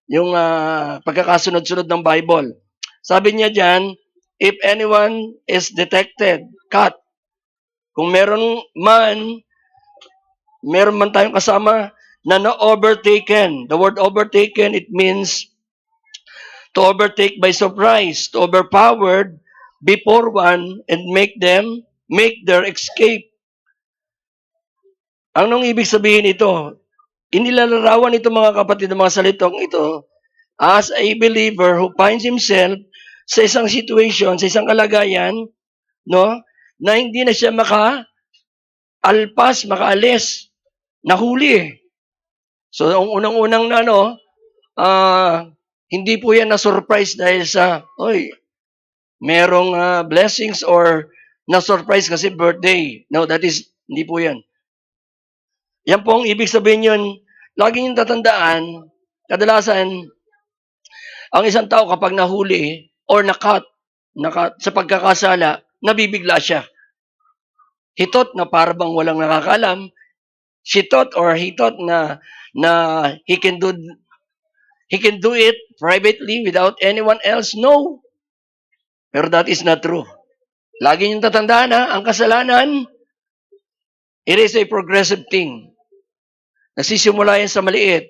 yung pagkakasunod-sunod ng Bible. Sabi niya dyan, if anyone is detected, cut. Kung meron man tayong kasama na na-overtaken. The word overtaken, it means to overtake by surprise, to overpowered before one and make their escape. Anong ibig sabihin ito? Inilalarawan ito mga kapatid ng mga salitong ito as a believer who finds himself sa isang situation, sa isang kalagayan, no, na hindi na siya makaalis, nahuli. So, ang unang-unang hindi po yan na-surprise dahil sa, merong blessings or na-surprise kasi birthday. No, hindi po yan. Yan po ang ibig sabihin yun. Lagi niyong tatandaan, kadalasan, ang isang tao kapag nahuli or nakat sa pagkakasala, nabibigla siya. He thought na parang walang nakakalam. He thought na he can do it privately without anyone else. No. Pero that is not true. Lagi niyong tatandaan ang kasalanan, it is a progressive thing. Nasisimula yan sa maliit,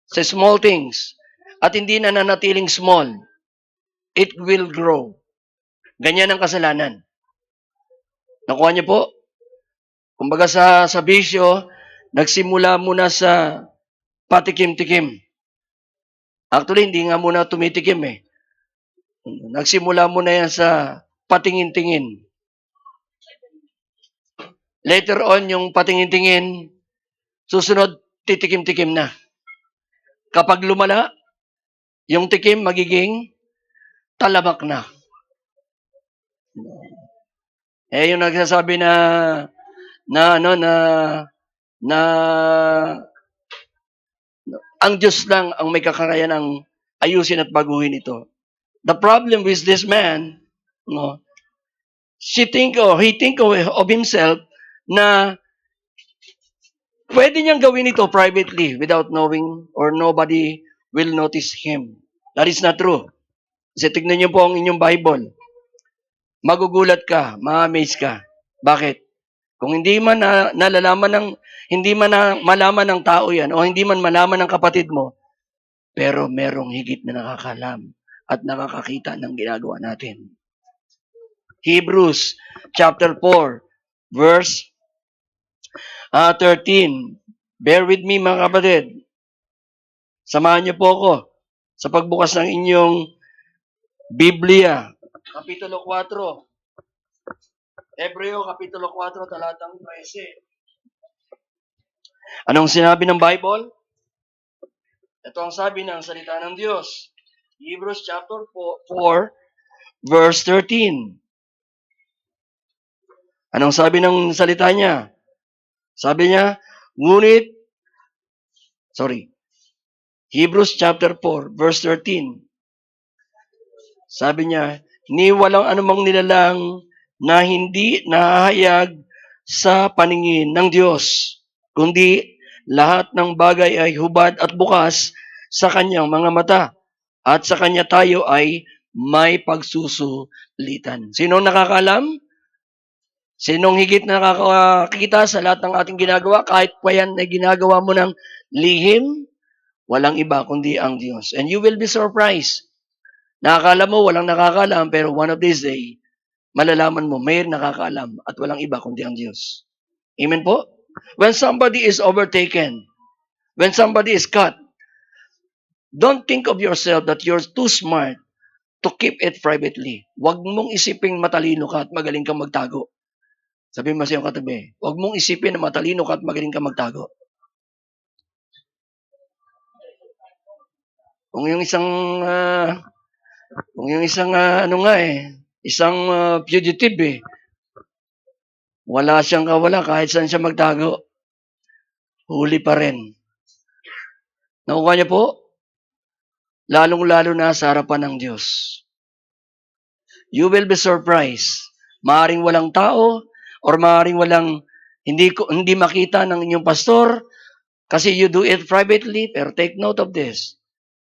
sa small things, at hindi na nanatiling small. It will grow. Ganyan ang kasalanan. Nakuha niyo po? Kumbaga sa bisyo, nagsimula muna sa patikim-tikim. Actually, hindi nga muna tumitikim eh. Nagsimula muna yan sa patingin-tingin. Later on, yung patingin-tingin, susunod, titikim-tikim na. Kapag lumala, yung tikim magiging talamak na. Yung nagsasabi na ang Diyos lang ang may kakayahan ng ayusin at baguhin ito. The problem with this man, he think of himself na pwede niyang gawin ito privately without knowing or nobody will notice him. That is not true. Kasi tignan niyo po ang inyong Bible. Magugulat ka, ma-amaze ka. Bakit? Kung hindi man malaman ng tao yan o hindi man malaman ng kapatid mo, pero merong higit na nakakalam at nakakakita ng ginagawa natin. Hebrews chapter 4 verse 13. Bear with me mga kapatid. Samahan niyo po ako sa pagbukas ng inyong Biblia. Kapitulo 4. Hebreo, Kapitulo 4, talatang 13. Anong sinabi ng Bible? Ito ang sabi ng salita ng Diyos. Hebrews chapter 4, verse 13. Anong sabi ng salita niya? Sabi niya, Hebrews chapter 4, verse 13. Sabi niya, ni walang anumang nilalang na hindi nahahayag sa paningin ng Diyos, kundi lahat ng bagay ay hubad at bukas sa kanyang mga mata, at sa kanya tayo ay may pagsusulitan. Sinong nakakaalam? Sinong higit na nakakakita sa lahat ng ating ginagawa, kahit pa yan ay ginagawa mo ng lihim, Walang iba kundi ang Diyos. And you will be surprised. Nakakala mo, walang nakakaalam, pero one of these days, malalaman mo, may nakakaalam at walang iba kundi ang Diyos. Amen po? When somebody is overtaken, when somebody is caught, don't think of yourself that you're too smart to keep it privately. Huwag mong isiping matalino ka at magaling kang magtago. Sabi mo sa iyong katabi, huwag mong isipin na matalino ka at magaling kang magtago. Kung yung isang fugitive wala siyang kawala kahit saan siya magtago. Huli pa rin. Nakuha niyo po? Lalong-lalo na sa harapan ng Diyos. You will be surprised. Maaring walang tao or maaring walang hindi makita ng inyong pastor kasi you do it privately, pero take note of this.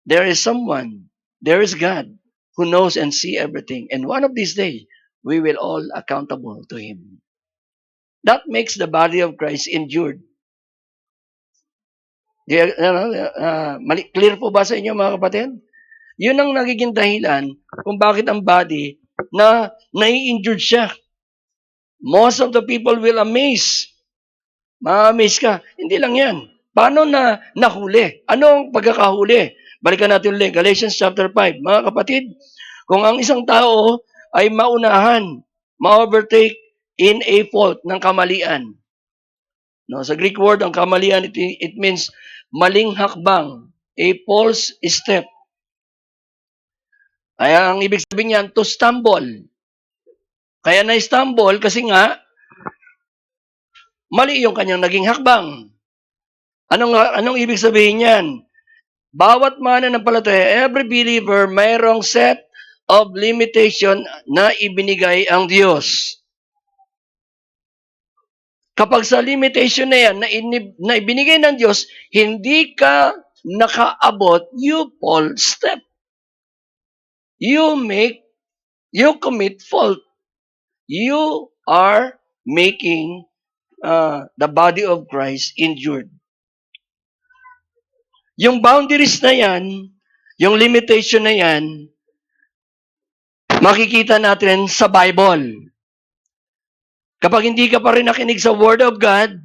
There is someone, there is God who knows and see everything. And one of these days, we will all accountable to Him. That makes the body of Christ endured. Clear po ba sa inyo mga kapatid? Yun ang nagiging dahilan kung bakit ang body na nai-injured siya. Most of the people will amaze. Ma-amaze ka. Hindi lang yan. Paano na nahuli? Anong pagkakahuli? Balikan natin ulit. Galatians chapter 5. Mga kapatid, kung ang isang tao ay maunahan, ma-overtake in a fault ng kamalian. No, sa Greek word, ang kamalian, it means maling hakbang, a false step. Kaya ang ibig sabihin niyan, to stumble. Kaya na-stumble kasi nga, mali yung kanyang naging hakbang. Anong ibig sabihin niyan? Bawat mananampalataya, every believer, mayroong set of limitation na ibinigay ang Diyos. Kapag sa limitation na yan, na ibinigay ng Diyos, hindi ka nakaabot, you fall step. You commit fault. You are making the body of Christ injured. Yung boundaries na yan, yung limitation na yan, makikita natin sa Bible. Kapag hindi ka pa rin nakinig sa Word of God,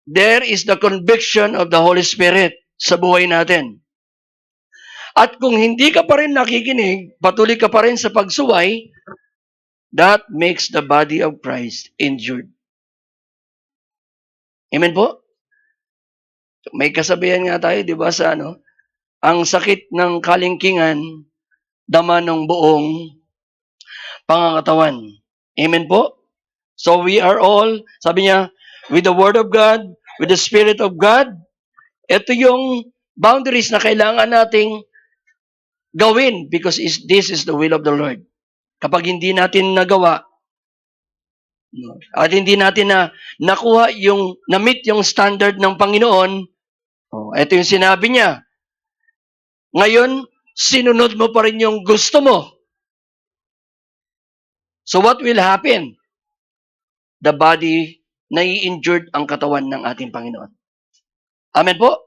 there is the conviction of the Holy Spirit sa buhay natin. At kung hindi ka pa rin nakikinig, patuloy ka pa rin sa pagsuway, that makes the body of Christ injured. Amen po? May kasabihan nga tayo, di ba, sa ang sakit ng kalingkingan, dama ng buong pangangatawan. Amen po? So we are all, sabi niya, with the Word of God, with the Spirit of God, ito yung boundaries na kailangan nating gawin because this is the will of the Lord. Kapag hindi natin nagawa, at hindi natin nakuha na-meet yung standard ng Panginoon, ito yung sinabi niya. Ngayon, sinunod mo pa rin yung gusto mo. So what will happen? The body, nai-injured ang katawan ng ating Panginoon. Amen po?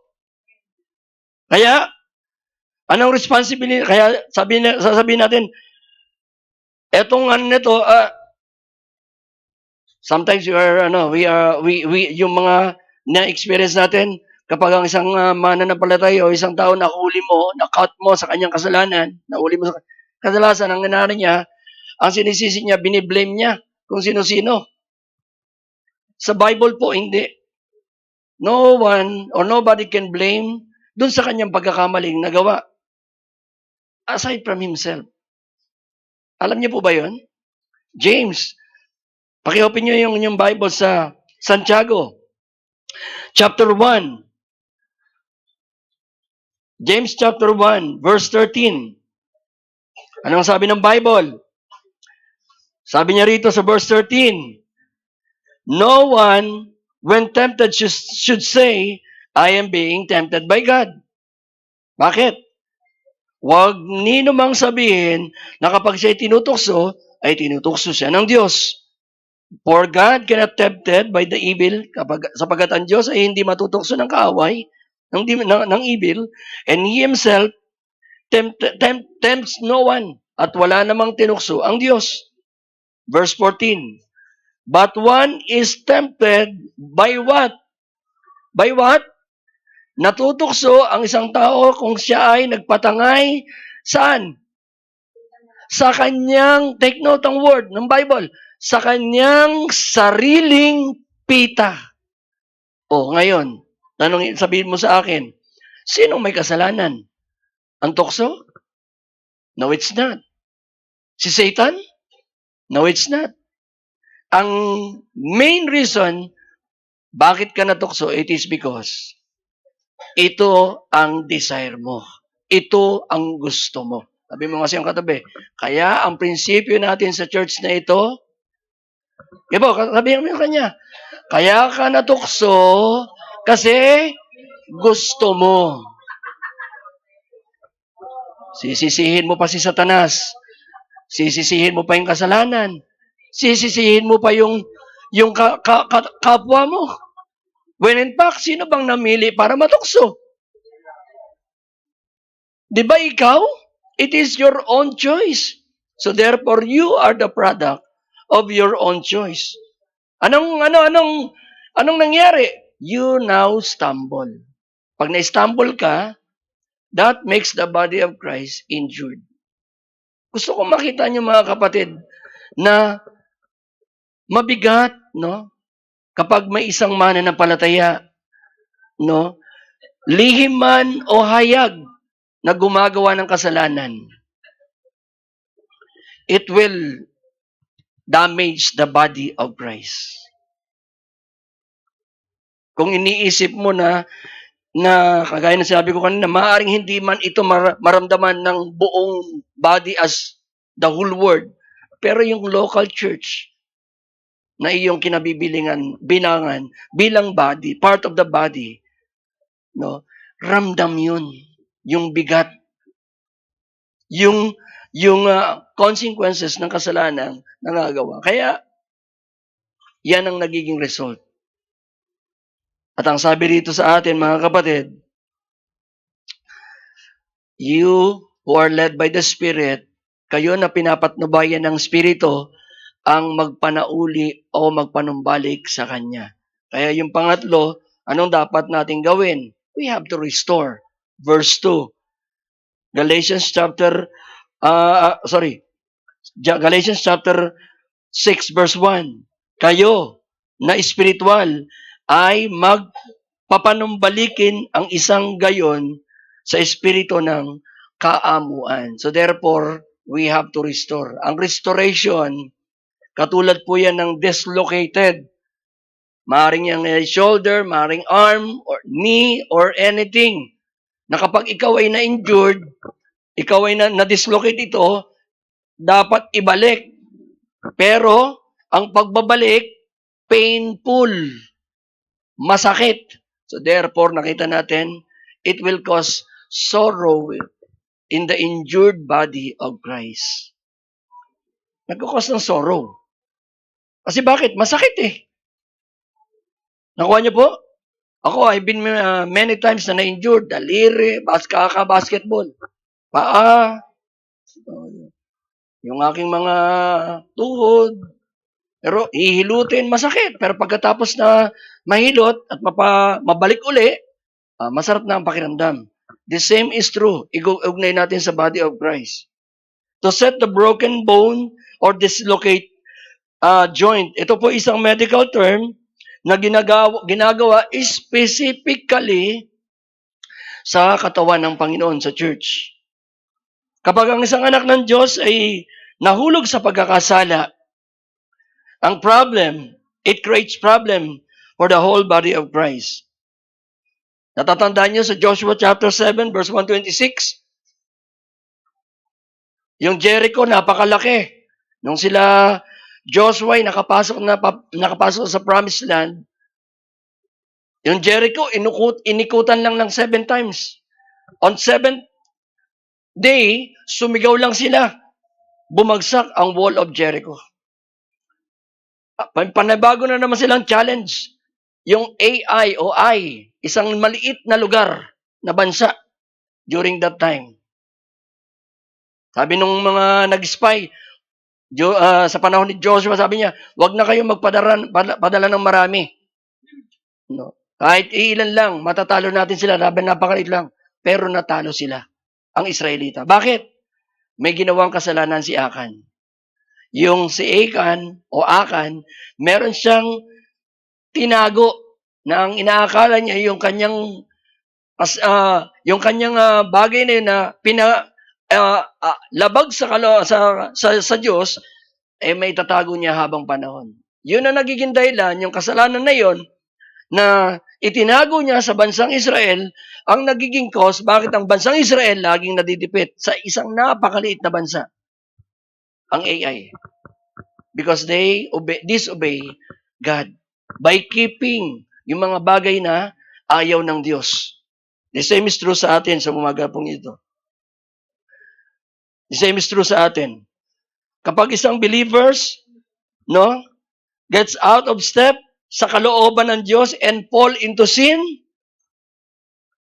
Kaya, anong responsibility? Kaya sasabihin natin, etong nito, sometimes yung mga na-experience natin, kapag ang isang mananampalataya o isang tao nahuli mo, na-caught mo sa kanyang kasalanan, nahuli mo sa kadalasan, ang nangyari niya, ang sinisisi niya, biniblame niya kung sino-sino. Sa Bible po, hindi. No one or nobody can blame dun sa kanyang pagkakamaling nagawa. Aside from himself. Alam niyo po ba yun? James, paki-open niyo yung inyong Bible sa Santiago, chapter 1. James chapter 1, verse 13. Anong sabi ng Bible? Sabi niya rito sa verse 13, no one, when tempted, should say, I am being tempted by God. Bakit? Huwag nino mang sabihin na kapag siya'y tinutukso, ay tinutukso siya ng Diyos. For God cannot tempted by the evil, sapagkat ang Diyos ay hindi matutukso ng kaaway, ng evil, and he himself tempts no one, at wala namang tinukso ang Diyos. Verse 14, but one is tempted by what? By what? Natutukso ang isang tao kung siya ay nagpatangay saan? Sa kanyang, take note ang word ng Bible, sa kanyang sariling pita. O, ngayon, sabihin mo sa akin, sinong may kasalanan? Ang tukso? No, it's not. Si Satan? No, it's not. Ang main reason, bakit ka natukso, it is because ito ang desire mo. Ito ang gusto mo. Sabi mo kasi yung katabi, kaya ang prinsipyo natin sa church na ito, ibo, sabihin mo yung kanya, kaya ka natukso kasi gusto mo. Sisisihin mo pa si Satanas. Sisisihin mo pa yung kasalanan. Sisisihin mo pa yung kapwa mo. When in fact, sino bang namili para matukso? Di ba ikaw? It is your own choice. So therefore, you are the product of your own choice. Anong nangyari? You now stumble. Pag na-stumble ka, that makes the body of Christ injured. Gusto ko makita niyo mga kapatid na mabigat, no? Kapag may isang mananampalataya, no? Lihim man o hayag na gumagawa ng kasalanan, it will damage the body of Christ. Kung iniisip mo na kagaya na sabi ko kanina, maaaring hindi man ito maramdaman ng buong body as the whole world, pero yung local church na iyong binangan bilang body, part of the body, no, ramdam yun, yung bigat, yung consequences ng kasalanan nangagawa. Kaya, yan ang nagiging result. At ang sabi rito sa atin, mga kapatid, you who are led by the Spirit, kayo na pinapatnubayan ng Espiritu, ang magpanauli o magpanumbalik sa Kanya. Kaya yung pangatlo, anong dapat natin gawin? We have to restore. Verse 2. Galatians chapter 6 verse 1. Kayo na espiritual ay magpapanumbalikin ang isang gayon sa espiritu ng kaamuan. So therefore, we have to restore. Ang restoration, katulad po yan ng dislocated. Maaring yung shoulder, maaring arm, or knee, or anything. Na kapag ikaw ay na-injured, ikaw ay na-dislocate ito, dapat ibalik. Pero, ang pagbabalik, painful. Masakit. So therefore, nakita natin, it will cause sorrow in the injured body of Christ. Nagkakos ng sorrow. Kasi bakit? Masakit eh. Nakuha niyo po? Ako, I've been many times na na-injured. Daliri, basketball. Paa. Yung aking mga tuhod. Pero hihilutin, masakit. Pero pagkatapos na mahilot at mabalik uli, masarap na ang pakiramdam. The same is true. Iugnay natin sa body of Christ. To set the broken bone or dislocate joint. Ito po isang medical term na ginagawa specifically sa katawan ng Panginoon sa church. Kapag ang isang anak ng Diyos ay nahulog sa pagkakasala, ang problem, it creates problem for the whole body of Christ. Natatandaan niyo sa Joshua chapter 7 verse 126? Yung Jericho, napakalaki. Nung sila Joshua ay nakapasok sa promised land, yung Jericho, inikutan lang ng 7 times. On 7th day, sumigaw lang sila. Bumagsak ang wall of Jericho. Panabago na naman silang challenge. yung AI o isang maliit na lugar na bansa during that time. Sabi nung mga nag-spy, sa panahon ni Joshua, sabi niya, wag na kayong padala ng marami. No? Kahit ilan lang, matatalo natin sila, napakaliit lang. Pero natalo sila, ang Israelita. Bakit? May ginawang kasalanan si Akan. Yung si Akan, meron siyang tinago na ang inaakala niya yung kanyang bagay na yun na labag sa Diyos, may tatago niya habang panahon. Yun ang nagiging dahilan, yung kasalanan na yun, na itinago niya sa bansang Israel, ang nagiging cause, bakit ang bansang Israel laging nadidipit sa isang napakaliit na bansa, ang AI. Because they disobey God by keeping yung mga bagay na ayaw ng Diyos. The same is true sa atin sa umaga pong ito. The same is true sa atin. Kapag isang believers, gets out of step sa kalooban ng Diyos and fall into sin,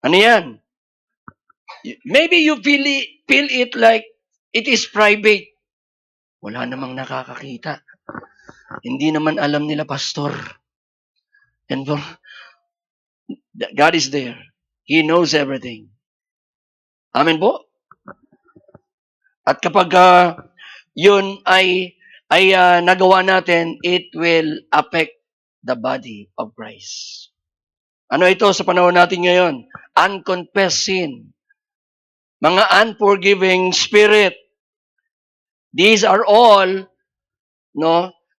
ano yan? Maybe you feel it like it is private. Wala namang nakakakita. Hindi naman alam nila, pastor. And God is there. He knows everything. Amen po? At kapag yun ay nagawa natin, it will affect the body of Christ. Ano ito sa panahon natin ngayon? Unconfessed sin. Mga unforgiving spirit. These are all,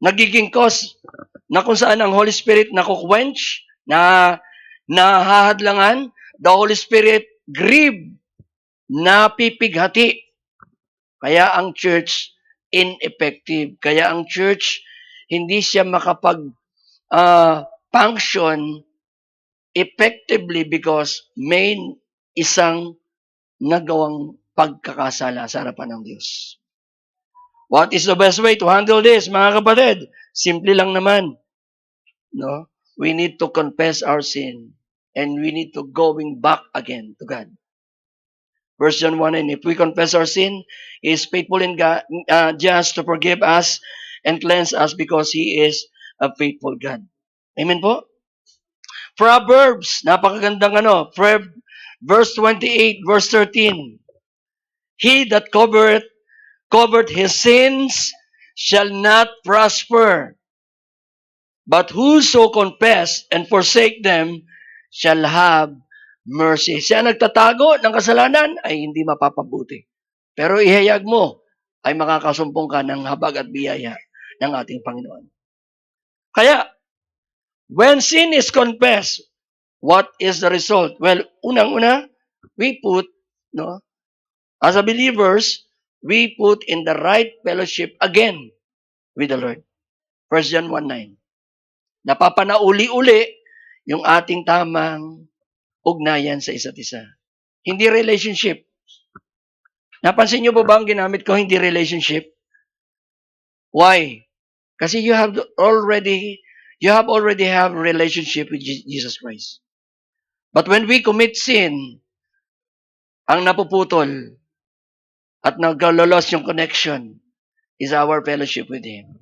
nagiging cause na kung saan ang Holy Spirit nakuquench, na nahahadlangan, the Holy Spirit grieve, napipighati. Kaya ang church ineffective. Kaya ang church hindi siya function effectively because may isang nagawang pagkakasala sa harapan ng Diyos. What is the best way to handle this, mga kapatid? Simple lang naman. We need to confess our sin and we need to going back again to God. 1 John 1:9, if we confess our sin, He is faithful and just to forgive us and cleanse us because He is a faithful God. Amen po? Proverbs, napakagandang verse 28, verse 13. He that covered his sins shall not prosper, but whoso confess and forsake them shall have mercy. Siya nagtatago ng kasalanan ay hindi mapapabuti. Pero ihayag mo ay makakasumpong ka ng habag at biyaya ng ating Panginoon. Kaya, when sin is confessed, what is the result? Well, unang-una, we put, as a believers, we put in the right fellowship again with the Lord. 1 John 1:9. Napapanauli-uli yung ating tamang ugnayan sa isa't isa. Hindi relationship. Napansin niyo po ba ang ginamit ko, hindi relationship? Why? Kasi you have already have relationship with Jesus Christ. But when we commit sin, ang napuputol at nag-lolos yung connection is our fellowship with Him.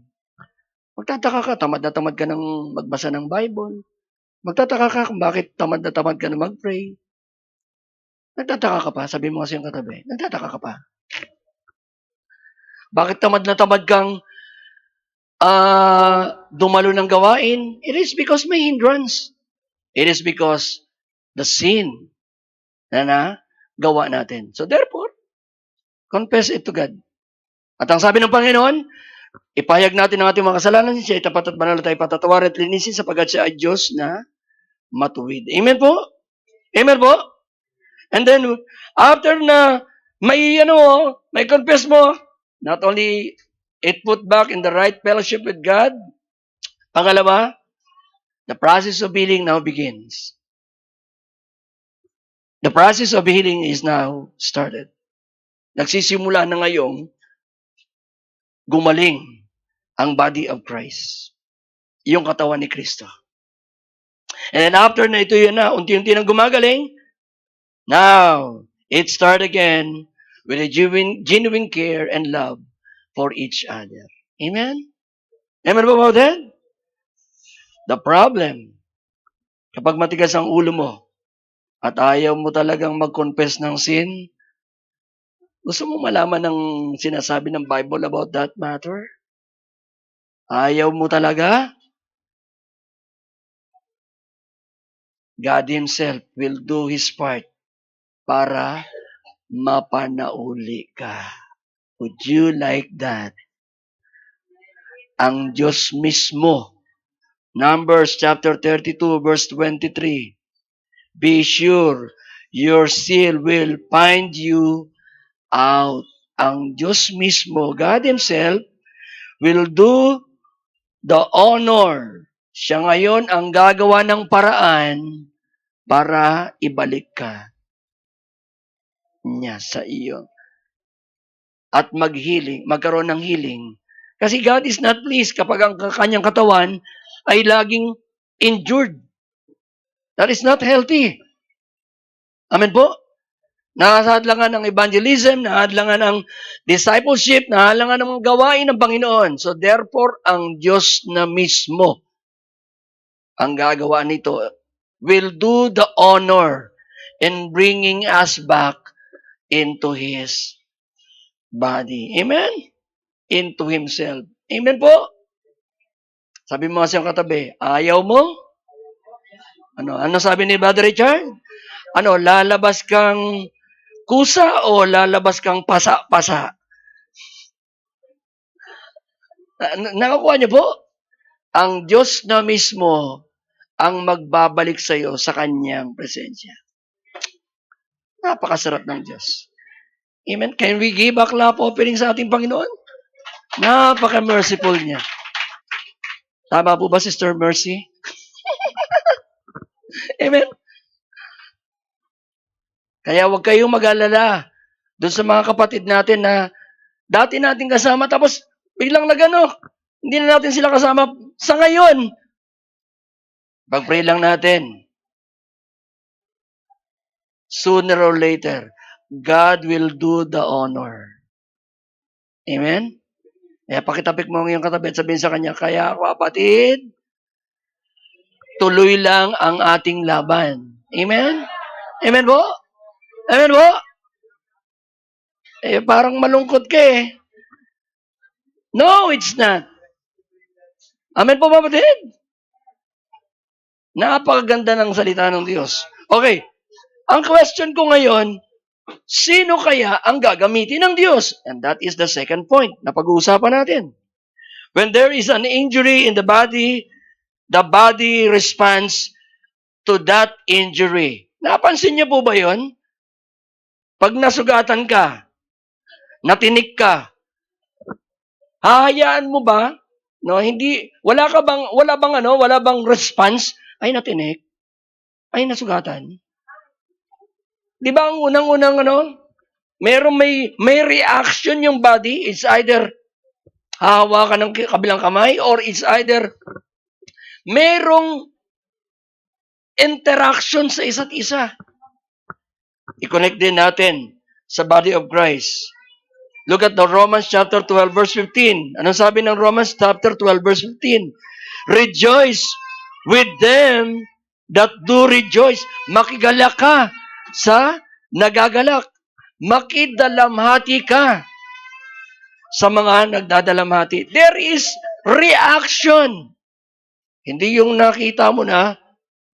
Magtataka ka, tamad na tamad ka ng magbasa ng Bible. Magtataka ka kung bakit tamad na tamad ka na mag-pray. Nagtataka ka pa, sabi mo kasi yung katabi, nagtataka ka pa. Bakit tamad na tamad kang dumalo ng gawain? It is because may hindrance. It is because the sin na gawa natin. So therefore, confess it to God. At ang sabi ng Panginoon, ipahayag natin ang ating mga kasalanan, siya ay tapat at banal na tayo patatawarin at linisin sapagkat siya ay Diyos na matuwid. Amen po? Amen po? And then, after na may confess mo, not only it put back in the right fellowship with God, pangalawa, the process of healing now begins. The process of healing is now started. Nagsisimula na ngayong gumaling ang body of Christ. Yung katawan ni Kristo. And then after na ito yun na, unti-unti nang gumagaling, now, it start again with a genuine care and love for each other. Amen? Amen ba about that? The problem, kapag matigas ang ulo mo at ayaw mo talagang mag-confess ng sin, gusto mo malaman ng sinasabi ng Bible about that matter? Ayaw mo talaga? God Himself will do His part para mapanauli ka. Would you like that? Ang Diyos mismo. Numbers chapter 32 verse 23. Be sure your seal will find you out. Ang Diyos mismo, God Himself, will do the honor. Siya ngayon ang gagawa ng paraan para ibalik ka niya sa iyo. At magkaroon ng healing. Kasi God is not pleased kapag ang kanyang katawan ay laging injured. That is not healthy. Amen po? Nahadlangan ng evangelism, nahadlangan ng discipleship, nahadlangan ng mga gawain ng Panginoon. So therefore, ang Diyos na mismo ang gagawa nito will do the honor in bringing us back into His body. Amen? Into Himself. Amen po? Sabi mo sa iyong katabi, ayaw mo? Ano sabi ni Brother Richard? Lalabas kang kusa o lalabas kang pasa-pasa? Nakakuha niyo po? Ang Diyos na mismo ang magbabalik sa iyo sa Kanyang presensya. Napakasarap ng Diyos. Amen? Can we give a clap offering sa ating Panginoon? Napaka-merciful niya. Tama po ba, Sister Mercy? Amen? Kaya huwag kayong mag-alala doon sa mga kapatid natin na dati natin kasama tapos biglang hindi na natin sila kasama sa ngayon. Pag-pray lang natin. Sooner or later, God will do the honor. Amen? Kaya pakitapik mo ang iyong katabi at sabihin sa kanya, kaya kapatid, tuloy lang ang ating laban. Amen? Amen po? Amen po? Parang malungkot ka eh. No, it's not. Amen po, kapatid? Napakaganda ng salita ng Diyos. Okay, ang question ko ngayon, sino kaya ang gagamitin ng Diyos? And that is the second point na pag-uusapan natin. When there is an injury in the body responds to that injury. Napansin niyo po ba yon? Pag nasugatan ka, natinik ka, hahayaan mo ba? No, hindi wala bang response? Ay natinik. Ay nasugatan. 'Di ba ang unang-unang may reaction yung body, it's either hahawakan ng kabilang kamay or it's either merong interaction sa isa't isa. I-connect din natin sa body of Christ. Look at the Romans chapter 12 verse 15. Anong sabi ng Romans chapter 12 verse 15? Rejoice with them that do rejoice. Makigalak ka sa nagagalak. Makidalamhati ka sa mga nagdadalamhati. There is reaction. Hindi yung nakita mo na,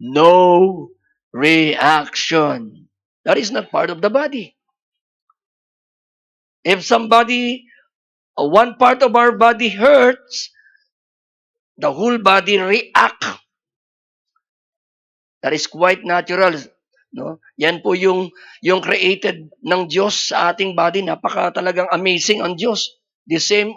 no reaction. That is not part of the body. If one part of our body hurts, the whole body react. That is quite natural. No? Yan po yung created ng Diyos sa ating body. Napaka talagang amazing ang Diyos. The same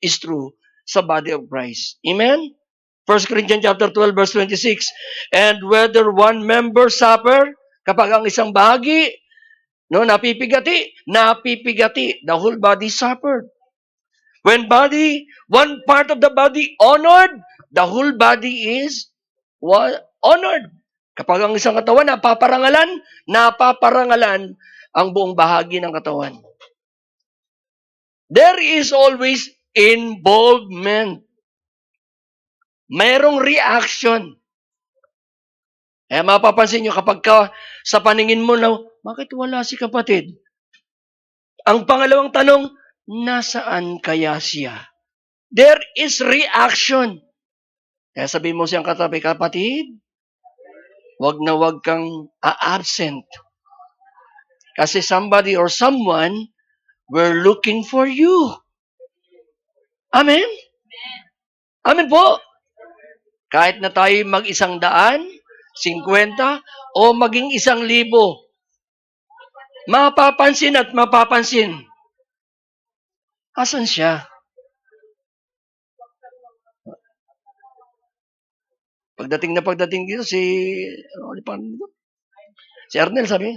is true sa body of Christ. Amen? 1 Corinthians chapter 12 verse 26. And whether one member suffer, kapag ang isang bahagi napipigati, the whole body suffered. When one part of the body honored, the whole body is Honored. Kapag ang isang katawan napaparangalan ang buong bahagi ng katawan. There is always involvement. Mayroong reaction. Kaya mapapansin nyo kapag sa paningin mo na, bakit wala si kapatid? Ang pangalawang tanong, nasaan kaya siya? There is reaction. Kaya sabihin mo siyang katabi, kapatid, wag na wag kang a-absent. Kasi somebody or someone were looking for you. Amen? Amen po. Kahit na tayo mag-100, 50, o maging 1,000, mapapansin at mapapansin. Asan siya? Pagdating dito, si Arnel sabi,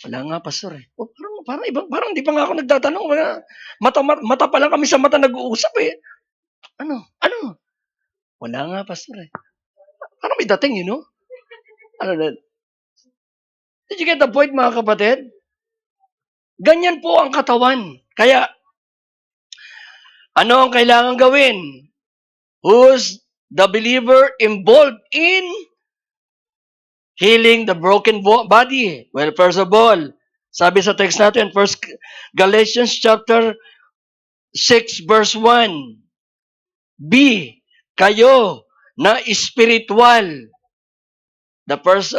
wala nga, pastor eh. Oh, parang di pa nga ako nagtatanong. Mata pa lang kami sa mata nag-uusap eh. Ano? Wala nga, pastor eh. Parang may dating, Did you get the point, mga kapatid? Ganyan po ang katawan. Kaya, ano ang kailangan gawin? Who's the believer involved in healing the broken body? Well, first of all, sabi sa text natin, Galatians chapter 6 verse 1. B, kayo na spiritual. The first